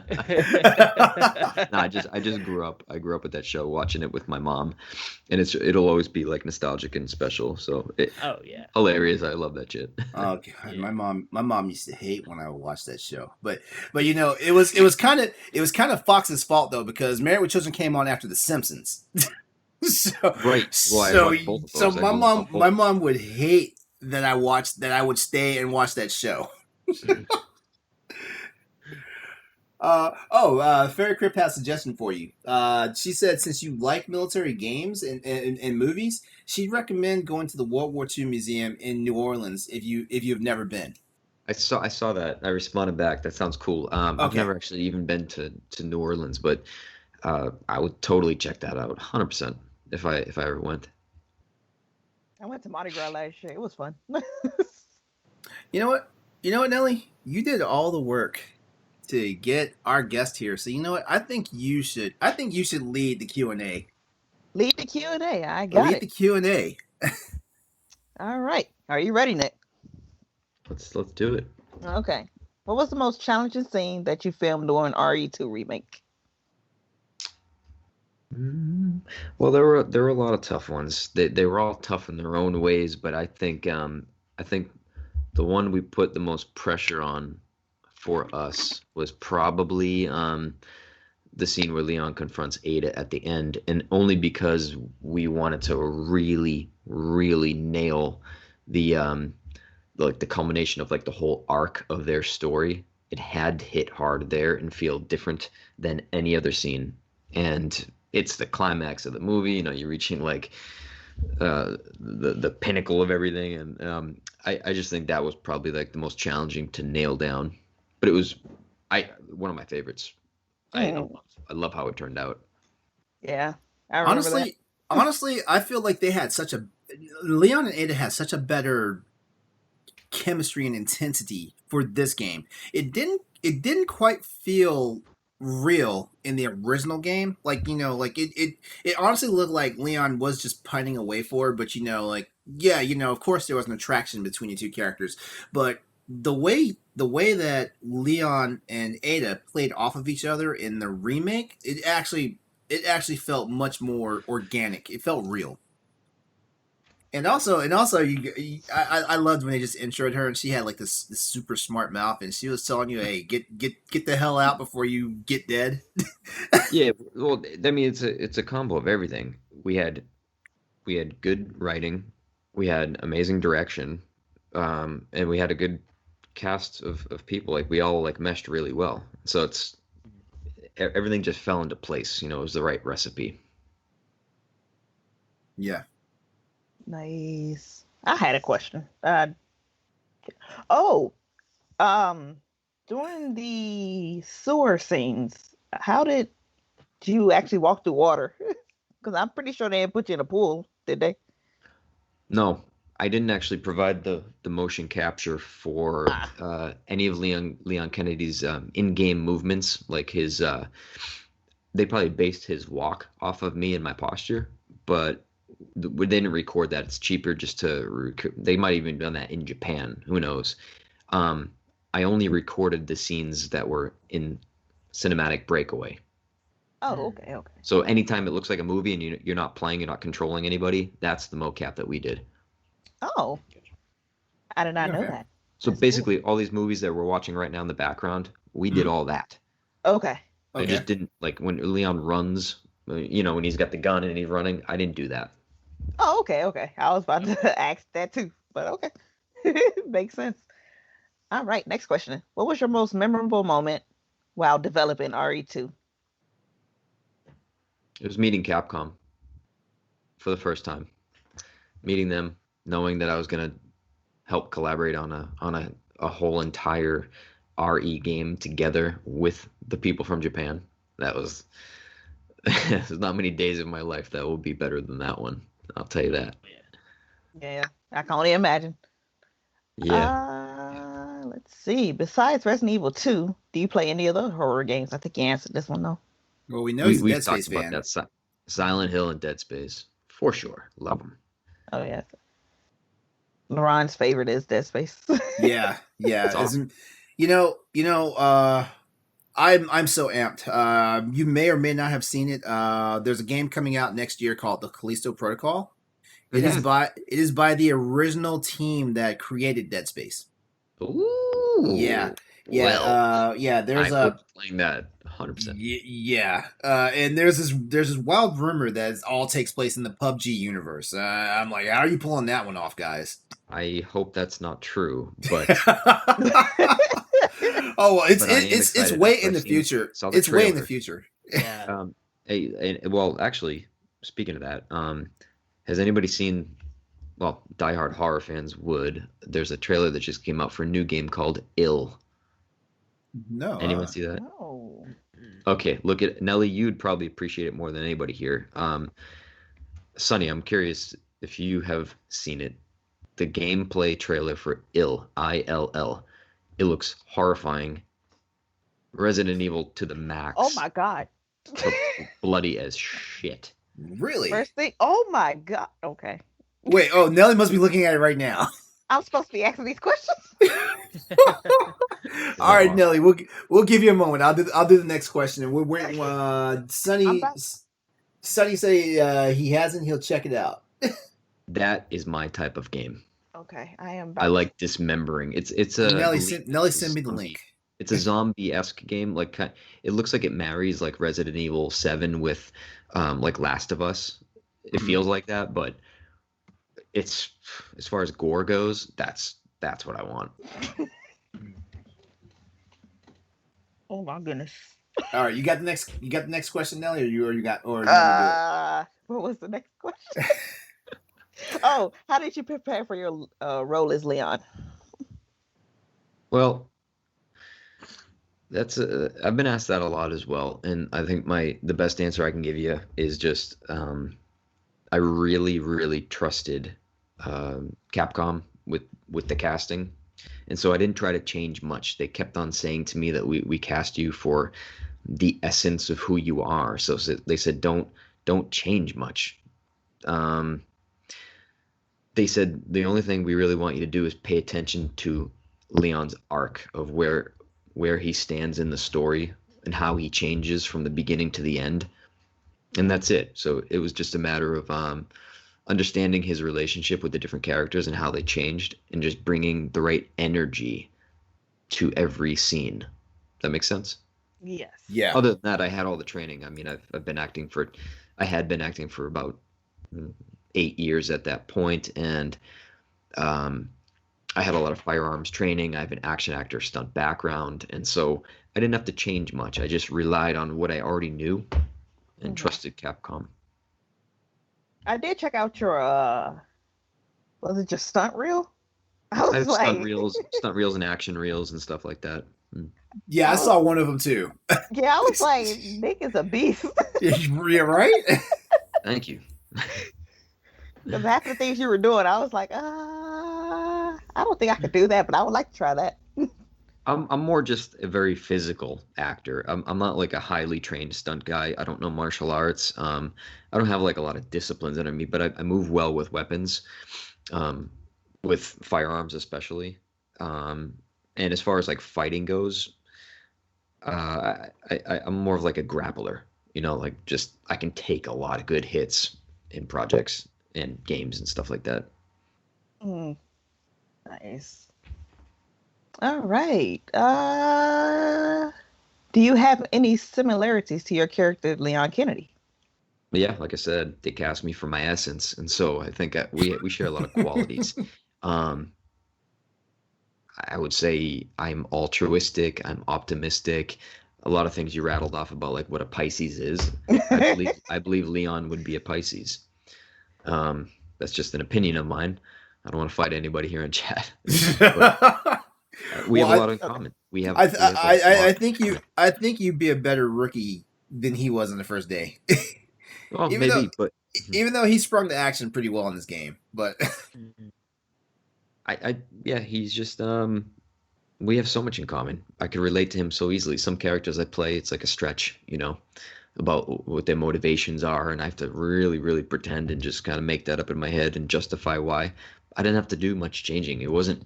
I just grew up. I grew up with that show, watching it with my mom, and it'll always be like nostalgic and special. So Oh yeah, hilarious. I love that shit. Oh God, Yeah. my mom used to hate when I would watch that show, but you know it was kind of Fox's fault though, because Married with Children came on after The Simpsons. So Right. Well, I so watched both of so those. I my grew mom up both. my mom would hate that I would stay and watch that show. Fairy Crip has a suggestion for you. She said since you like military games and movies, she'd recommend going to the World War II Museum in New Orleans if you've never been. I saw that. I responded back. That sounds cool. I've Okay. never actually even been to New Orleans, but I would totally check that out, 100%, if I ever went. I went to Mardi Gras last year. It was fun. You know what? You know what, Nellie? You did all the work to get our guest here. So you know what? I think you should lead the Q&A. Lead the Q&A. I got Lead it. the Q&A. All right. Are you ready, Nick? Let's do it. Okay. What was the most challenging scene that you filmed during RE2 Remake? Well, there were a lot of tough ones. They were all tough in their own ways, but I think the one we put the most pressure on for us was probably the scene where Leon confronts Ada at the end, and only because we wanted to really, really nail the like the culmination of like the whole arc of their story. It had to hit hard there and feel different than any other scene. And it's the climax of the movie. You know, you're reaching like the pinnacle of everything, and I just think that was probably like the most challenging to nail down. But it was one of my favorites. I love how it turned out. Yeah. I remember that. Honestly, I feel like Leon and Ada had such a better chemistry and intensity for this game. It didn't quite feel real in the original game. Like, you know, like it honestly looked like Leon was just pining away for it, but you know, like, yeah, you know, of course there was an attraction between the two characters, but the way that Leon and Ada played off of each other in the remake, it actually felt much more organic. It felt real. And also, I loved when they just introed her, and she had like this super smart mouth, and she was telling you, "Hey, get the hell out before you get dead." Yeah, well, I mean, it's a combo of everything. We had good writing, we had amazing direction, and we had a good cast of people. Like we all like meshed really well. So everything just fell into place. You know, it was the right recipe. Yeah. Nice. I had a question. During the sewer scenes, how did you actually walk through water? Because I'm pretty sure they didn't put you in a pool, did they? No, I didn't actually provide the motion capture for any of Leon Kennedy's in-game movements. Like his, they probably based his walk off of me and my posture, but they didn't record that. It's cheaper just to they might even done that in Japan, who knows. I only recorded the scenes that were in cinematic breakaway. Oh, okay. So anytime it looks like a movie and you're not playing, you're not controlling anybody, that's the mocap that we did. Oh, I did not know Okay. that. So That's basically all these movies that we're watching right now in the background, we did all that. cool. Okay. I just didn't, like when Leon runs, you know, when he's got the gun and he's running, I didn't do that. Oh, okay. I was about to ask that too, but okay. Makes sense. All right, next question. What was your most memorable moment while developing RE2? It was meeting Capcom for the first time. Meeting them, knowing that I was gonna help collaborate on a whole entire RE game together with the people from Japan. That was There's not many days of my life that will be better than that one. I'll tell you that. Yeah, I can only imagine. Yeah. Let's see. Besides Resident Evil 2, do you play any other horror games? I think you answered this one though. Well, we know he's a We've Dead talked Space about fan. that. Silent Hill and Dead Space. For sure. Love them. Oh yeah. LeRon's favorite is Dead Space. Yeah. That's awesome. I'm so amped. You may or may not have seen it. There's a game coming out next year called the Callisto Protocol. It is by the original team that created Dead Space. Ooh. Yeah. There's I'm playing that 100%. Yeah. And there's this wild rumor that it all takes place in the PUBG universe. I'm like, how are you pulling that one off, guys? I hope that's not true, but oh, well, But I am it's excited way after in the I've seen- future. saw the It's way in the trailer. future. Yeah. well, actually, speaking of that, has anybody seen? Well, diehard horror fans would. There's a trailer that just came out for a new game called Ill. No. Anyone see that? No. Okay, look at Nellie. You'd probably appreciate it more than anybody here. Sonny, I'm curious if you have seen it. The gameplay trailer for Ill, ILL. It looks horrifying. Resident Evil to the max. Oh my god. Bloody as shit. Really? First thing. Oh my god. Okay. Wait. Oh, Nelly must be looking at it right now. I'm supposed to be asking these questions. All right, Nelly. We'll give you a moment. I'll do the next question. And Sonny say he hasn't. He'll check it out. That is my type of game. Okay, I am. I like dismembering. It's a Nelly send me the link. It's a zombie-esque game. Like it looks like it marries like Resident Evil 7 with like Last of Us. It feels like that, but it's as far as gore goes, that's what I want. Oh my goodness. All right, you got the next question, Nelly, or you got or you what was the next question? Oh, how did you prepare for your role as Leon? Well, that's I've been asked that a lot as well, and I think the best answer I can give you is just I really trusted Capcom with the casting, and so I didn't try to change much. They kept on saying to me that we cast you for the essence of who you are. So they said don't change much. They said the only thing we really want you to do is pay attention to Leon's arc of where he stands in the story and how he changes from the beginning to the end. And that's it. So it was just a matter of understanding his relationship with the different characters and how they changed and just bringing the right energy to every scene. Does that make sense? Yes. Yeah. Other than that, I had all the training. I mean, I had been acting for about 8 years at that point, and I had a lot of firearms training. I have an action actor stunt background, and so I didn't have to change much. I just relied on what I already knew and trusted Capcom. I did check out your was it just stunt reel? I have stunt reels and action reels and stuff like that. Yeah, I saw one of them too. Yeah, I was like, Nick is a beast. Yeah, right? Thank you. Because half the things you were doing, I was like, I don't think I could do that, but I would like to try that. I'm more just a very physical actor. I'm not like a highly trained stunt guy. I don't know martial arts. I don't have like a lot of disciplines in me, but I move well with weapons, with firearms especially. And as far as like fighting goes, I'm more of like a grappler. You know, like just I can take a lot of good hits in projects and games and stuff like that. Nice. All right. Do you have any similarities to your character, Leon Kennedy? But yeah, like I said, they cast me for my essence, and so I think we share a lot of qualities. I would say I'm altruistic, I'm optimistic. A lot of things you rattled off about like what a Pisces is. I believe Leon would be a Pisces. That's just an opinion of mine. I don't want to fight anybody here in chat. We have a lot in common. I I think you'd be a better rookie than he was in the first day. Well, even though maybe, but even though he sprung the action pretty well in this game, but Mhm. yeah, he's just we have so much in common. I could relate to him so easily. Some characters I play, it's like a stretch, about what their motivations are, and I have to really, really pretend and just kind of make that up in my head and justify why. I didn't have to do much changing. It wasn't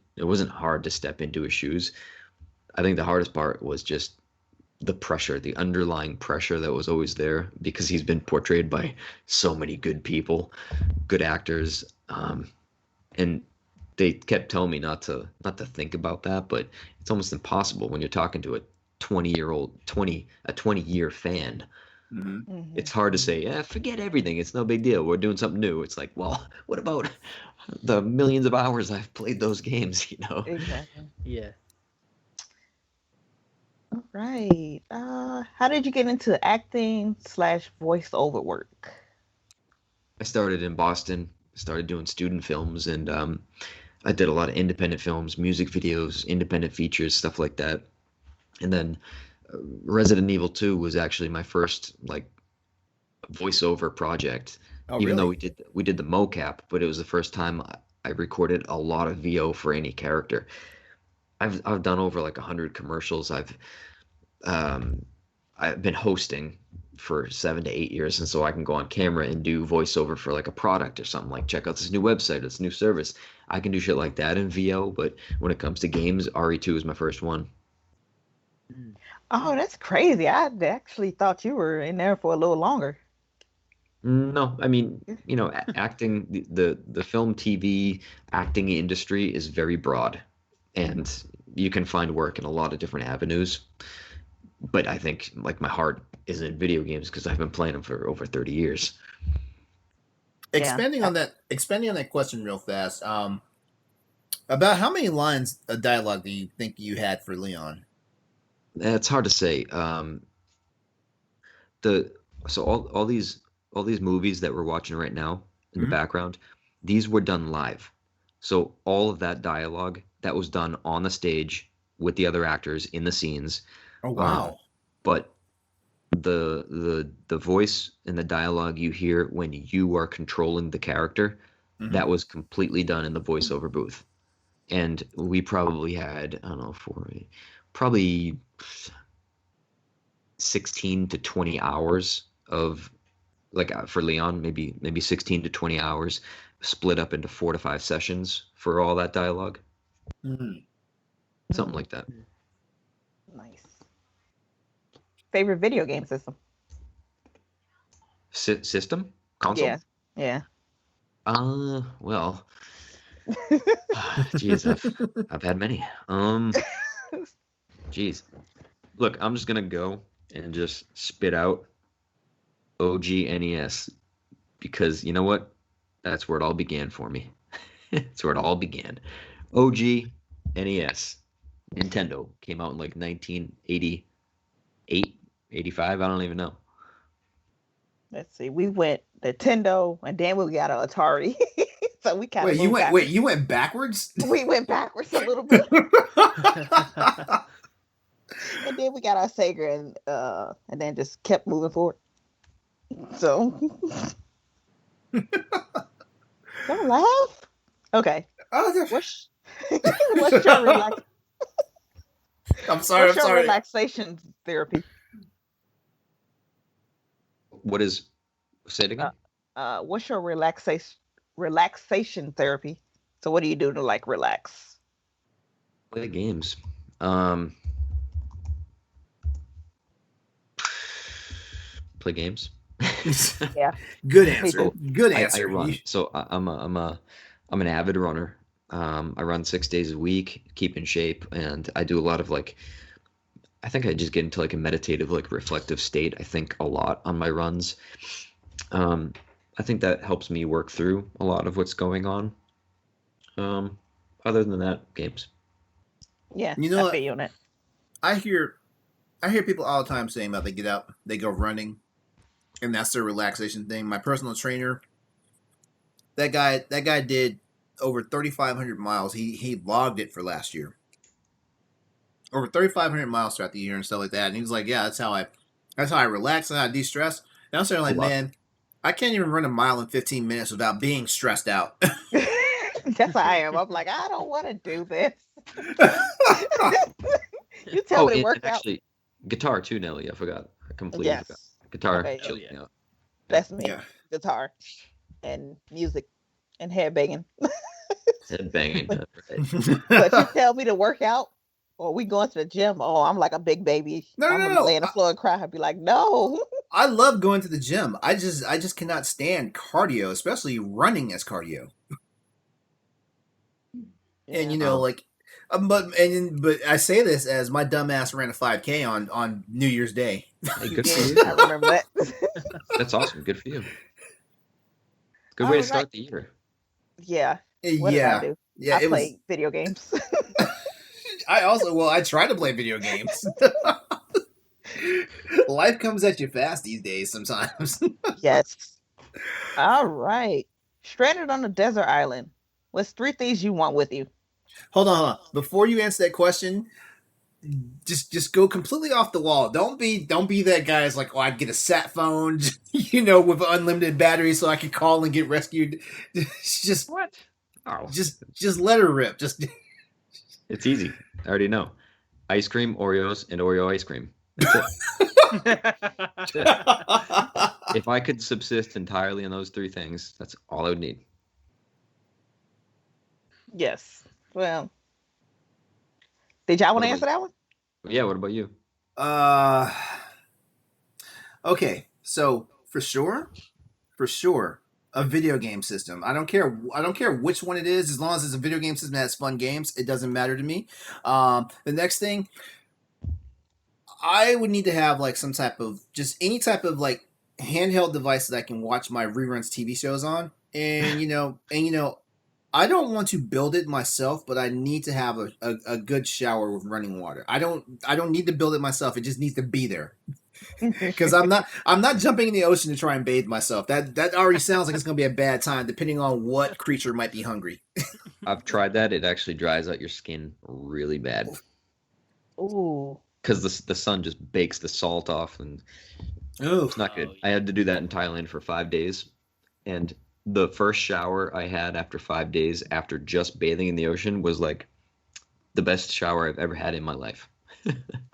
hard to step into his shoes. I think the hardest part was just the pressure, the underlying pressure that was always there because he's been portrayed by so many good people, good actors, and they kept telling me not to think about that, but it's almost impossible when you're talking to a 20-year fan. Mhm. It's hard to say, yeah, forget everything. It's no big deal. We're doing something new. It's like, well, what about the millions of hours I've played those games, Exactly. Yeah. All right. How did you get into acting slash voiceover work? I started in Boston, started doing student films, and I did a lot of independent films, music videos, independent features, stuff like that. And then Resident Evil 2 was actually my first like voiceover project. Oh, Even though really? we did the mocap, but it was the first time I recorded a lot of VO for any character. I've done over like 100 commercials. Um, I've been hosting for 7 to 8 years, and so I can go on camera and do voiceover for like a product or something, like check out this new website, this new service. I can do shit like that in VO, but when it comes to games, RE2 is my first one. Mm. Oh, that's crazy. I actually thought you were in there for a little longer. No, I mean, acting, the film, TV, acting industry is very broad, and you can find work in a lot of different avenues. But I think like my heart is in video games because I've been playing them for over 30 years. Yeah. Expanding on that question real fast. About how many lines of dialogue do you think you had for Leon? It's hard to say. The so all these movies that we're watching right now in the Mhm. background, these were done live. So all of that dialogue that was done on the stage with the other actors in the scenes. Oh, Um, wow. but the voice and the dialogue you hear when you are controlling the character, Mhm. that was completely done in the voiceover booth. And we probably had, I don't know, probably 16 to 20 hours of like for Leon, maybe 16 to 20 hours split up into 4 to 5 sessions for all that dialogue, Mhm. something like that. Nice. Favorite video game system? System console. Yeah. Yeah. Well, geez, I've had many. Geez, look, I'm just gonna go and just spit out OG NES because you know what? That's where it all began for me. That's where it all began. OG NES. Nintendo came out in like 1988, 85. I don't even know. Let's see. We went Nintendo, and then we got an Atari. So we kind of moved backwards. You went backwards? We went backwards a little bit, and then we got our Sega, and then just kept moving forward. So don't laugh. Okay. Oh, What's what's your I'm sorry. relaxation therapy? What is? Say it again. What's your relaxation therapy? So what do you do to like relax? Play games. Um, play games. Yeah. Good Me answer. too. Good I answer. run. So I'm an avid runner. I run 6 days a week, keep in shape, and I do a lot of like. I think I just get into like a meditative, like reflective state. I think a lot on my runs. Um, I think that helps me work through a lot of what's going on. Um, Other than that, games. Yeah, You know I what? feel you on that. I hear people all the time saying about they get out, they go running, and that's their relaxation thing. My personal trainer, that guy did over 3,500 miles. He logged it for last year. Over 3,500 miles throughout the year and stuff like that. And he was like, "Yeah, That's how I relax. That's how I de-stress. And I'm saying, A like, lot. man, I can't even run a mile in 15 minutes without being stressed out. That's how I am. I'm like, I don't want to do this. You tell Oh, me to and work out. actually, guitar too, Nelly. I forgot. I completely forgot. Yes. Guitar Okay. Oh chills yeah. me out. That's me. Yeah. Guitar and music and head banging. Head banging. Right. But you tell me to work out or we going to the gym. Oh, I'm like a big baby. No, no, I'm no, gonna no. lay on the floor and cry. I'd be like, no. I love going to the gym. I just cannot stand cardio, especially running as cardio. And Yeah. like, but I say this as my dumbass ran a 5K on New Year's Day. Hey, You good for did. you. I remember that. That's awesome. Good for you. Good way All to right. start the year. Yeah. What did I Yeah, do? yeah. I It was. played video games. I try to play video games. Life comes at you fast these days. Sometimes. Yes. All right. Stranded on a desert island. What's three things you want with you? Hold on. Before you answer that question, just go completely off the wall. Don't be that guy that's like, oh, I'd get a sat phone, with unlimited battery so I could call and get rescued. Just What? Oh, just let her rip. Just it's easy. I already know. Ice cream, Oreos, and Oreo ice cream. That's it. That's it. If I could subsist entirely on those three things, that's all I would need. Yes. Well, did y'all want What to about answer that one? Yeah, what about you? uh okay. So for sure, a video game system. I don't care which one it is, as long as it's a video game system that has fun games. It doesn't matter to me. The next thing, I would need to have like some type of just any type of like handheld device that I can watch my reruns TV shows on. And I don't want to build it myself, but I need to have a good shower with running water. I don't need to build it myself. It just needs to be there. Because I'm not jumping in the ocean to try and bathe myself. That already sounds like it's gonna be a bad time, depending on what creature might be hungry. I've tried that. It actually dries out your skin really bad Ooh. because the sun just bakes the salt off, and Oh, it's not good. Oh, I had to do that in Thailand for 5 days, and the first shower I had after 5 days, after just bathing in the ocean, was like the best shower I've ever had in my life.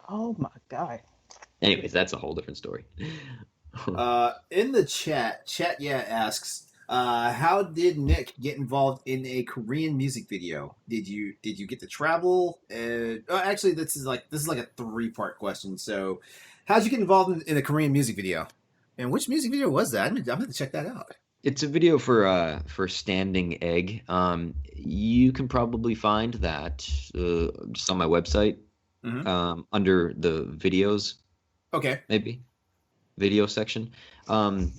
Oh my God. Anyways, that's a whole different story. in the chat, asks, how did Nick get involved in a Korean music video? Did you get to travel? Actually, this is like a 3-part question. So, how'd you get involved in a Korean music video? And which music video was that? I'm gonna have to check that out. It's a video for Standing Egg. You can probably find that just on my website under the videos, Okay. maybe video section. Um,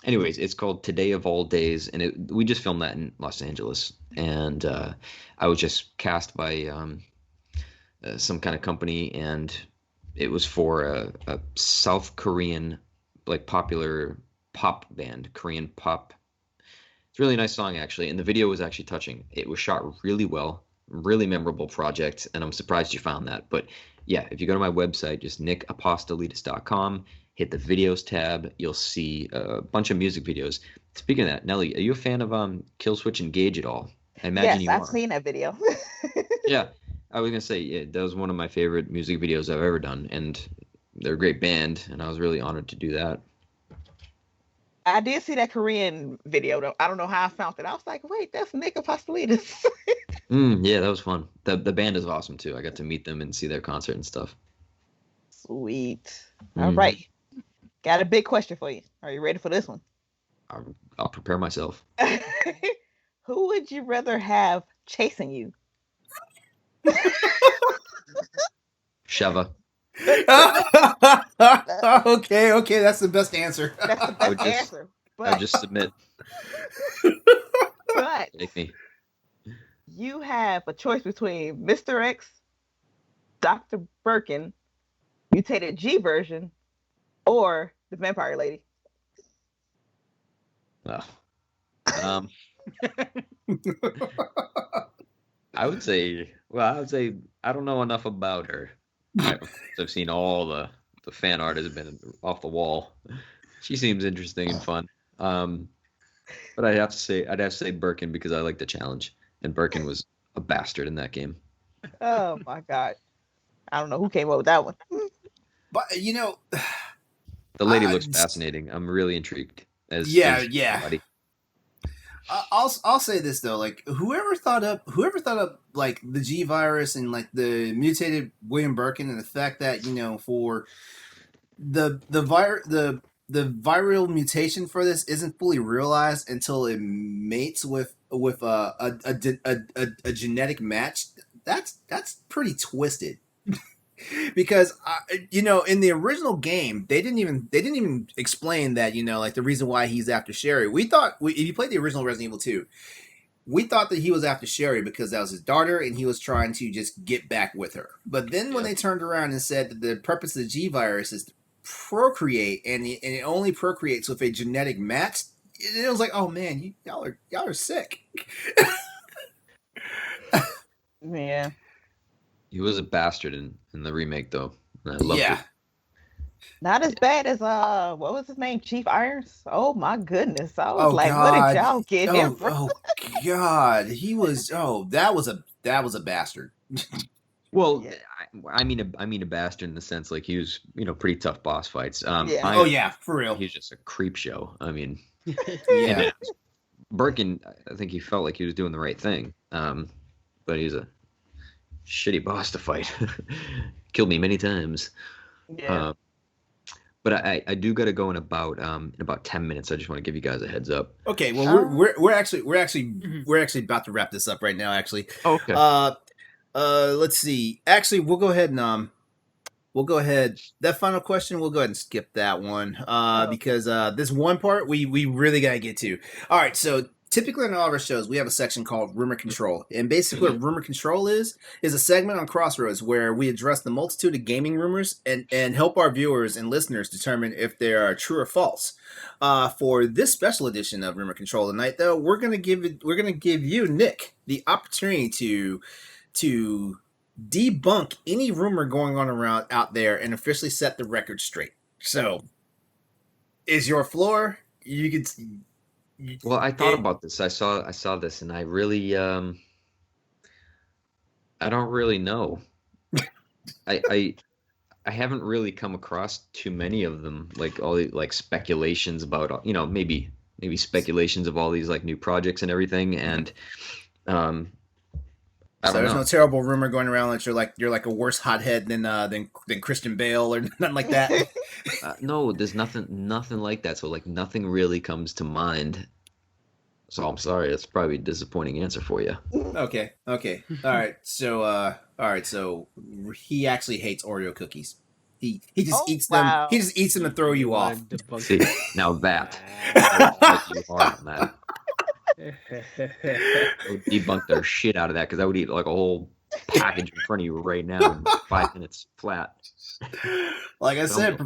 Anyways, it's called Today of All Days, and we just filmed that in Los Angeles, and I was just cast by some kind of company, and it was for a South Korean like popular pop band, Korean pop. It's a really nice song actually, and the video was actually touching. It was shot really well, really memorable project, and I'm surprised you found that. But yeah, if you go to my website, just nickapostolides.com, hit the videos tab, you'll see a bunch of music videos. Speaking of that, Nelly, are you a fan of Kill Switch Engage at all? I imagine Yes, you I've are. seen that video. Yeah, I was gonna say that was one of my favorite music videos I've ever done, and they're a great band, and I was really honored to do that. I did see that Korean video though. I don't know how I found it. I was like, wait, that's Nick Apostolides. Yeah, that was fun. The band is awesome too. I got to meet them and see their concert and stuff. Sweet. All right. Got a big question for you. Are you ready for this one? I'll prepare myself. Who would you rather have chasing you? Sheva. Okay, that's the best answer. That's the I would best just- answer. I would But, just submit. but Take me. you have a choice between Mr. X, Dr. Birkin, mutated G version, or the vampire lady. Oh. I would say I don't know enough about her. I've seen all the the fan art has been off the wall. She seems interesting and fun. But I'd have to say Birkin because I like the challenge, and Birkin was a bastard in that game. Oh my god. I don't know who came up with that one. But The lady I- looks fascinating. I'm really intrigued. Yeah, as yeah. somebody. I'll say this though, like whoever thought up like the G virus and like the mutated William Birkin and the fact that for the viral mutation for this isn't fully realized until it mates with a genetic match. That's pretty twisted. Because in the original game they didn't even explain that like the reason why he's after Sherry. If you played the original Resident Evil 2, we thought that he was after Sherry because that was his daughter and he was trying to just get back with her. But then when they turned around and said that the purpose of the G virus is to procreate and it only procreates with a genetic match, it was like, oh man, y'all are sick. Yeah. He was a bastard in the remake, though. And I loved it. Not as bad as what was his name? Chief Irons? Oh my goodness. I was Oh like, God! what did y'all get him from? Oh God! He was. Oh, that was a bastard. Well, Yeah. I mean a bastard in the sense like he was pretty tough boss fights. Yeah. Oh yeah, for real. He's just a creep show. I mean, Yeah. Birkin, I think he felt like he was doing the right thing. But he's a shitty boss to fight. Killed me many times. Yeah. But I do got to go in about 10 minutes. I just want to give you guys a heads up. Okay. Well, we're actually about to wrap this up right now. Actually. Okay. Let's see. Actually, we'll go ahead and that final question, we'll go ahead and skip that one. Because this one part we really gotta get to. All right, so typically on all of our shows, we have a section called Rumor Control. And basically what Rumor Control is a segment on Crossroads where we address the multitude of gaming rumors and help our viewers and listeners determine if they are true or false. For this special edition of Rumor Control tonight, though, we're gonna give you, Nick, the opportunity to debunk any rumor going on around out there and officially set the record straight. So, is your floor? You could. Well, I thought about this. I saw this, and I really, I don't really know. I haven't really come across too many of them, like all the like speculations about, maybe speculations of all these like new projects and everything, and I So don't there's know. no terrible rumor going around that you're like a worse hothead than Christian Bale or nothing like that. No, there's nothing like that. So like nothing really comes to mind. So I'm sorry, that's probably a disappointing answer for you. Okay. All right. So he actually hates Oreo cookies. He just eats them. Wow. He just eats them to throw you off. See, now that I would fight you hard on that. I would debunk their shit out of that because I would eat like a whole package in front of you right now in 5 minutes flat. Like I said,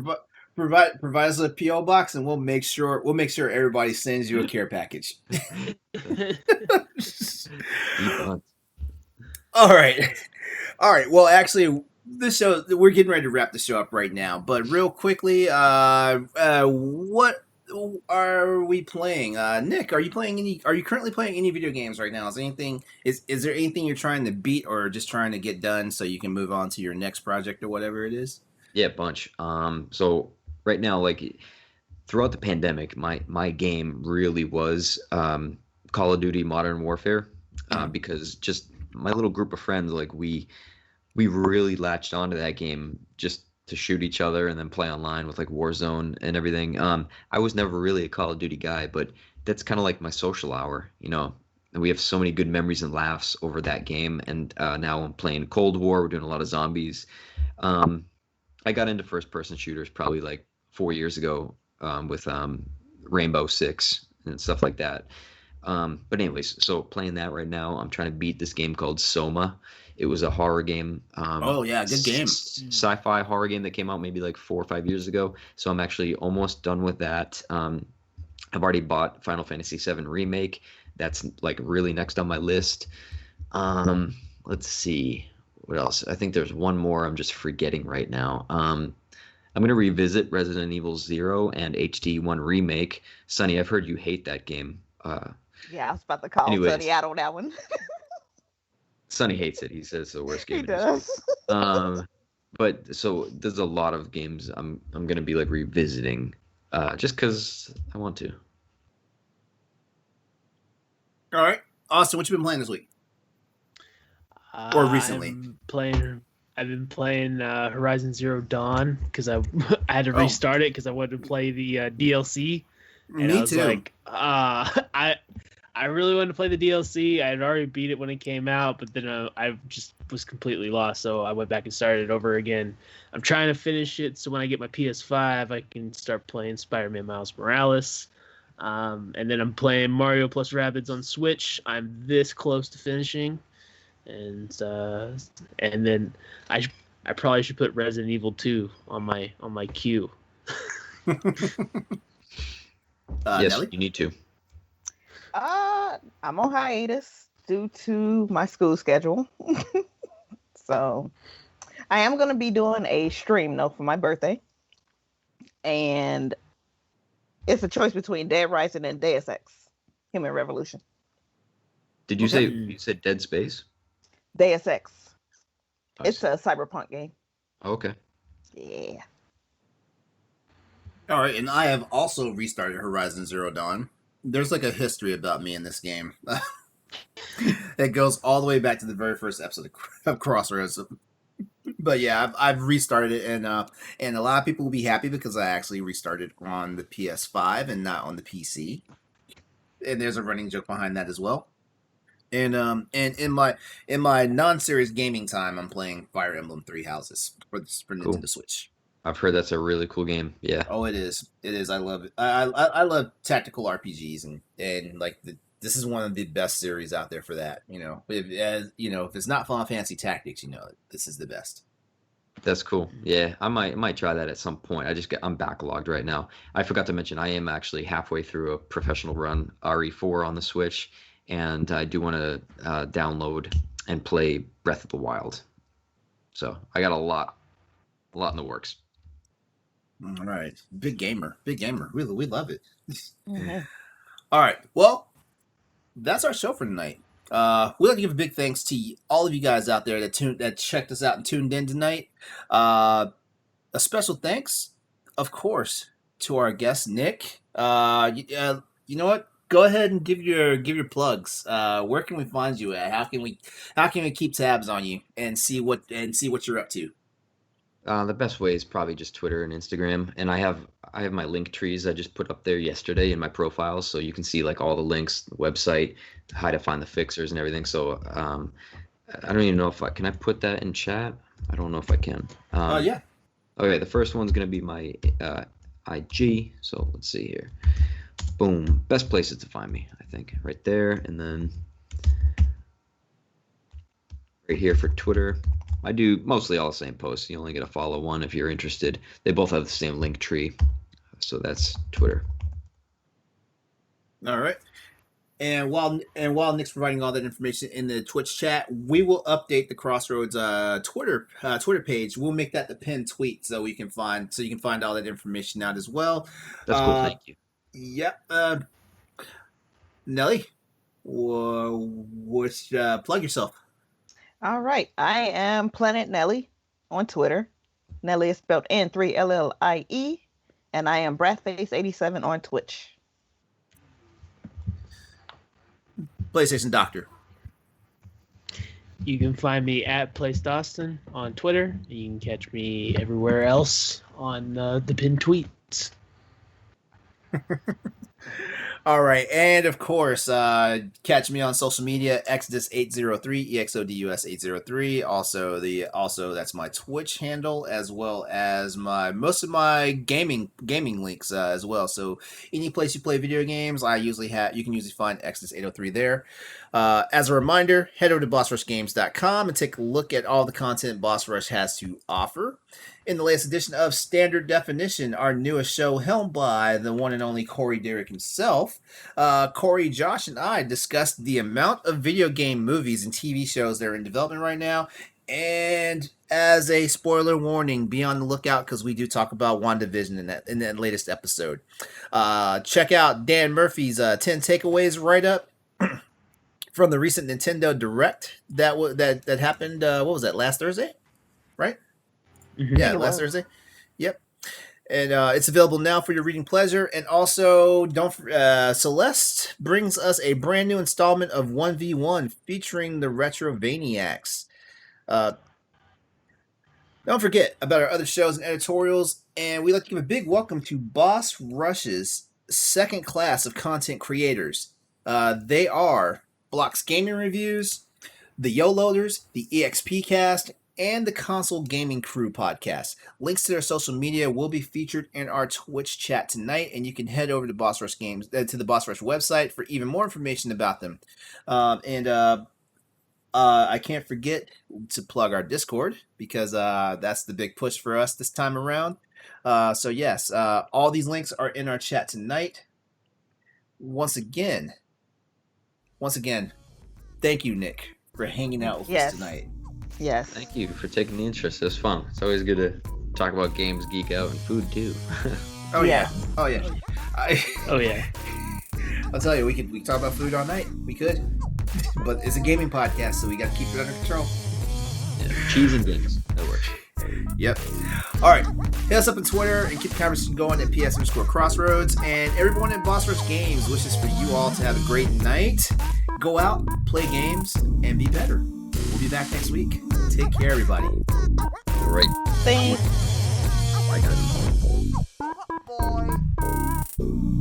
provide us a PO box, and we'll make sure everybody sends you a care package. Debunked. All right. Well, actually, this show, we're getting ready to wrap the show up right now. But real quickly, what are we playing? Nick, are you currently playing any video games right now? Is there anything you're trying to beat or just trying to get done so you can move on to your next project or whatever it is? Yeah, bunch. So right now, like throughout the pandemic, my game really was Call of Duty Modern Warfare, because just my little group of friends, like we really latched onto that game just to shoot each other and then play online with like Warzone and everything. I was never really a Call of Duty guy, but that's kind of like my social hour, And we have so many good memories and laughs over that game. And now I'm playing Cold War. We're doing a lot of zombies. I got into first-person shooters probably like 4 years ago with Rainbow Six and stuff like that. But anyways, so playing that right now, I'm trying to beat this game called Soma. It was a horror game. Oh yeah, good game. Sci-fi horror game that came out maybe like 4 or 5 years ago. So I'm actually almost done with that. I've already bought Final Fantasy VII Remake. That's like really next on my list. Let's see what else. I think there's one more I'm just forgetting right now. I'm gonna revisit Resident Evil 0 and HD1 Remake. Sonny, I've heard you hate that game. Yeah, I was about to call Anyways, Sonny out on that one. Sonny hates it. He says it's the worst game He in history. does. But so there's a lot of games I'm gonna be like revisiting, just because I want to. All right, Austin, what you been playing this week? Or recently? I've been playing Horizon Zero Dawn because I had to Oh. restart it because I wanted to play the DLC. And I Me was too. like, I really wanted to play the DLC. I had already beat it when it came out, but then I just was completely lost. So I went back and started it over again. I'm trying to finish it so when I get my PS5, I can start playing Spider-Man Miles Morales. And then I'm playing Mario plus Rabbids on Switch. I'm this close to finishing, and then I probably should put Resident Evil 2 on my queue. Yes, Nellie? you need to. I'm on hiatus due to my school schedule. So I am going to be doing a stream though for my birthday. And it's a choice between Dead Rising and Deus Ex, Human Revolution. Did you Okay. say you said Dead Space? Deus Ex. I It's see. a cyberpunk game. Okay. Yeah. All right, and I have also restarted Horizon Zero Dawn. There's like a history about me in this game. It goes all the way back to the very first episode of Crossroads. But yeah, I've restarted it, and a lot of people will be happy because I actually restarted on the PS5 and not on the PC. And there's a running joke behind that as well. And in my non-serious gaming time, I'm playing Fire Emblem Three Houses for Cool. Nintendo Switch. I've heard that's a really cool game. Yeah. Oh, it is. It is. I love it. I love tactical RPGs and like this is one of the best series out there for that. If it's not Final Fantasy Tactics, this is the best. That's cool. Yeah, I might try that at some point. I'm backlogged right now. I forgot to mention I am actually halfway through a professional run RE4 on the Switch, and I do want to download and play Breath of the Wild. So I got a lot in the works. All right, big gamer. We love it. Mhm. All right, well, that's our show for tonight. We'd like to give a big thanks to all of you guys out there that checked us out and tuned in tonight. A special thanks, of course, to our guest Nick. You know what? Go ahead and give your plugs. Where can we find you at? How can we keep tabs on you and see what you're up to? The best way is probably just Twitter and Instagram, and I have my link trees I just put up there yesterday in my profiles, so you can see like all the links, the website, how to find the fixers and everything. So I don't even know if I put that in chat. I don't know if I can. Yeah. Okay, the first one's gonna be my IG. So let's see here. Boom. Best places to find me, I think, right there, and then right here for Twitter. I do mostly all the same posts. You only get to follow one if you're interested. They both have the same link tree. So that's Twitter. All right. And while Nick's providing all that information in the Twitch chat, we will update the Crossroads Twitter page. We'll make that the pinned tweet so you can find all that information out as well. That's cool. Thank you. Yep. Nellie, plug yourself. All right. I am Planet Nellie on Twitter. Nellie is spelled N3LLIE. And I am Bradface87 on Twitch. PlayStation Doctor. You can find me at PlaceDaustin on Twitter. You can catch me everywhere else on the pinned tweets. All right, and of course, catch me on social media, Exodus803, EXODUS803. Also that's my Twitch handle, as well as most of my gaming links as well. So any place you play video games, you can usually find Exodus803 there. As a reminder, head over to BossRushGames.com and take a look at all the content Boss Rush has to offer. In the latest edition of Standard Definition, our newest show helmed by the one and only Corey Derrick himself, Corey, Josh, and I discussed the amount of video game movies and TV shows that are in development right now, And as a spoiler warning, be on the lookout because we do talk about WandaVision in that latest episode. Check out Dan Murphy's 10 takeaways write up from the recent Nintendo Direct that happened. What was that? Last Thursday, right? Mhm. Yeah, it last was. Thursday. Yep. And it's available now for your reading pleasure. And also, Celeste brings us a brand new installment of 1v1 featuring the Retrovaniacs. Don't forget about our other shows and editorials, and we'd like to give a big welcome to Boss Rush's second class of content creators. They are Blocks Gaming Reviews, the YoLoaders, the EXP Cast, and the Console Gaming Crew podcast. Links to their social media will be featured in our Twitch chat tonight, and you can head over to Boss Rush Games to the Boss Rush website for even more information about them. I can't forget to plug our Discord because that's the big push for us this time around. So yes, all these links are in our chat tonight. Once again, thank you, Nick, for hanging out with us tonight. Yes. Thank you for taking the interest. It was fun. It's always good to talk about games, geek out, and food too. Oh yeah. Oh yeah. Oh yeah. I'll tell you, we could talk about food all night. We could, but it's a gaming podcast, so we got to keep it under control. Yeah, cheese and games. That works. Yep. All right. Hit us up on Twitter and keep the conversation going at PS_Crossroads. And everyone at Boss Rush Games wishes for you all to have a great night. Go out, play games, and be better. We'll be back next week. Take care, everybody. All right. Thanks. Bye, guys.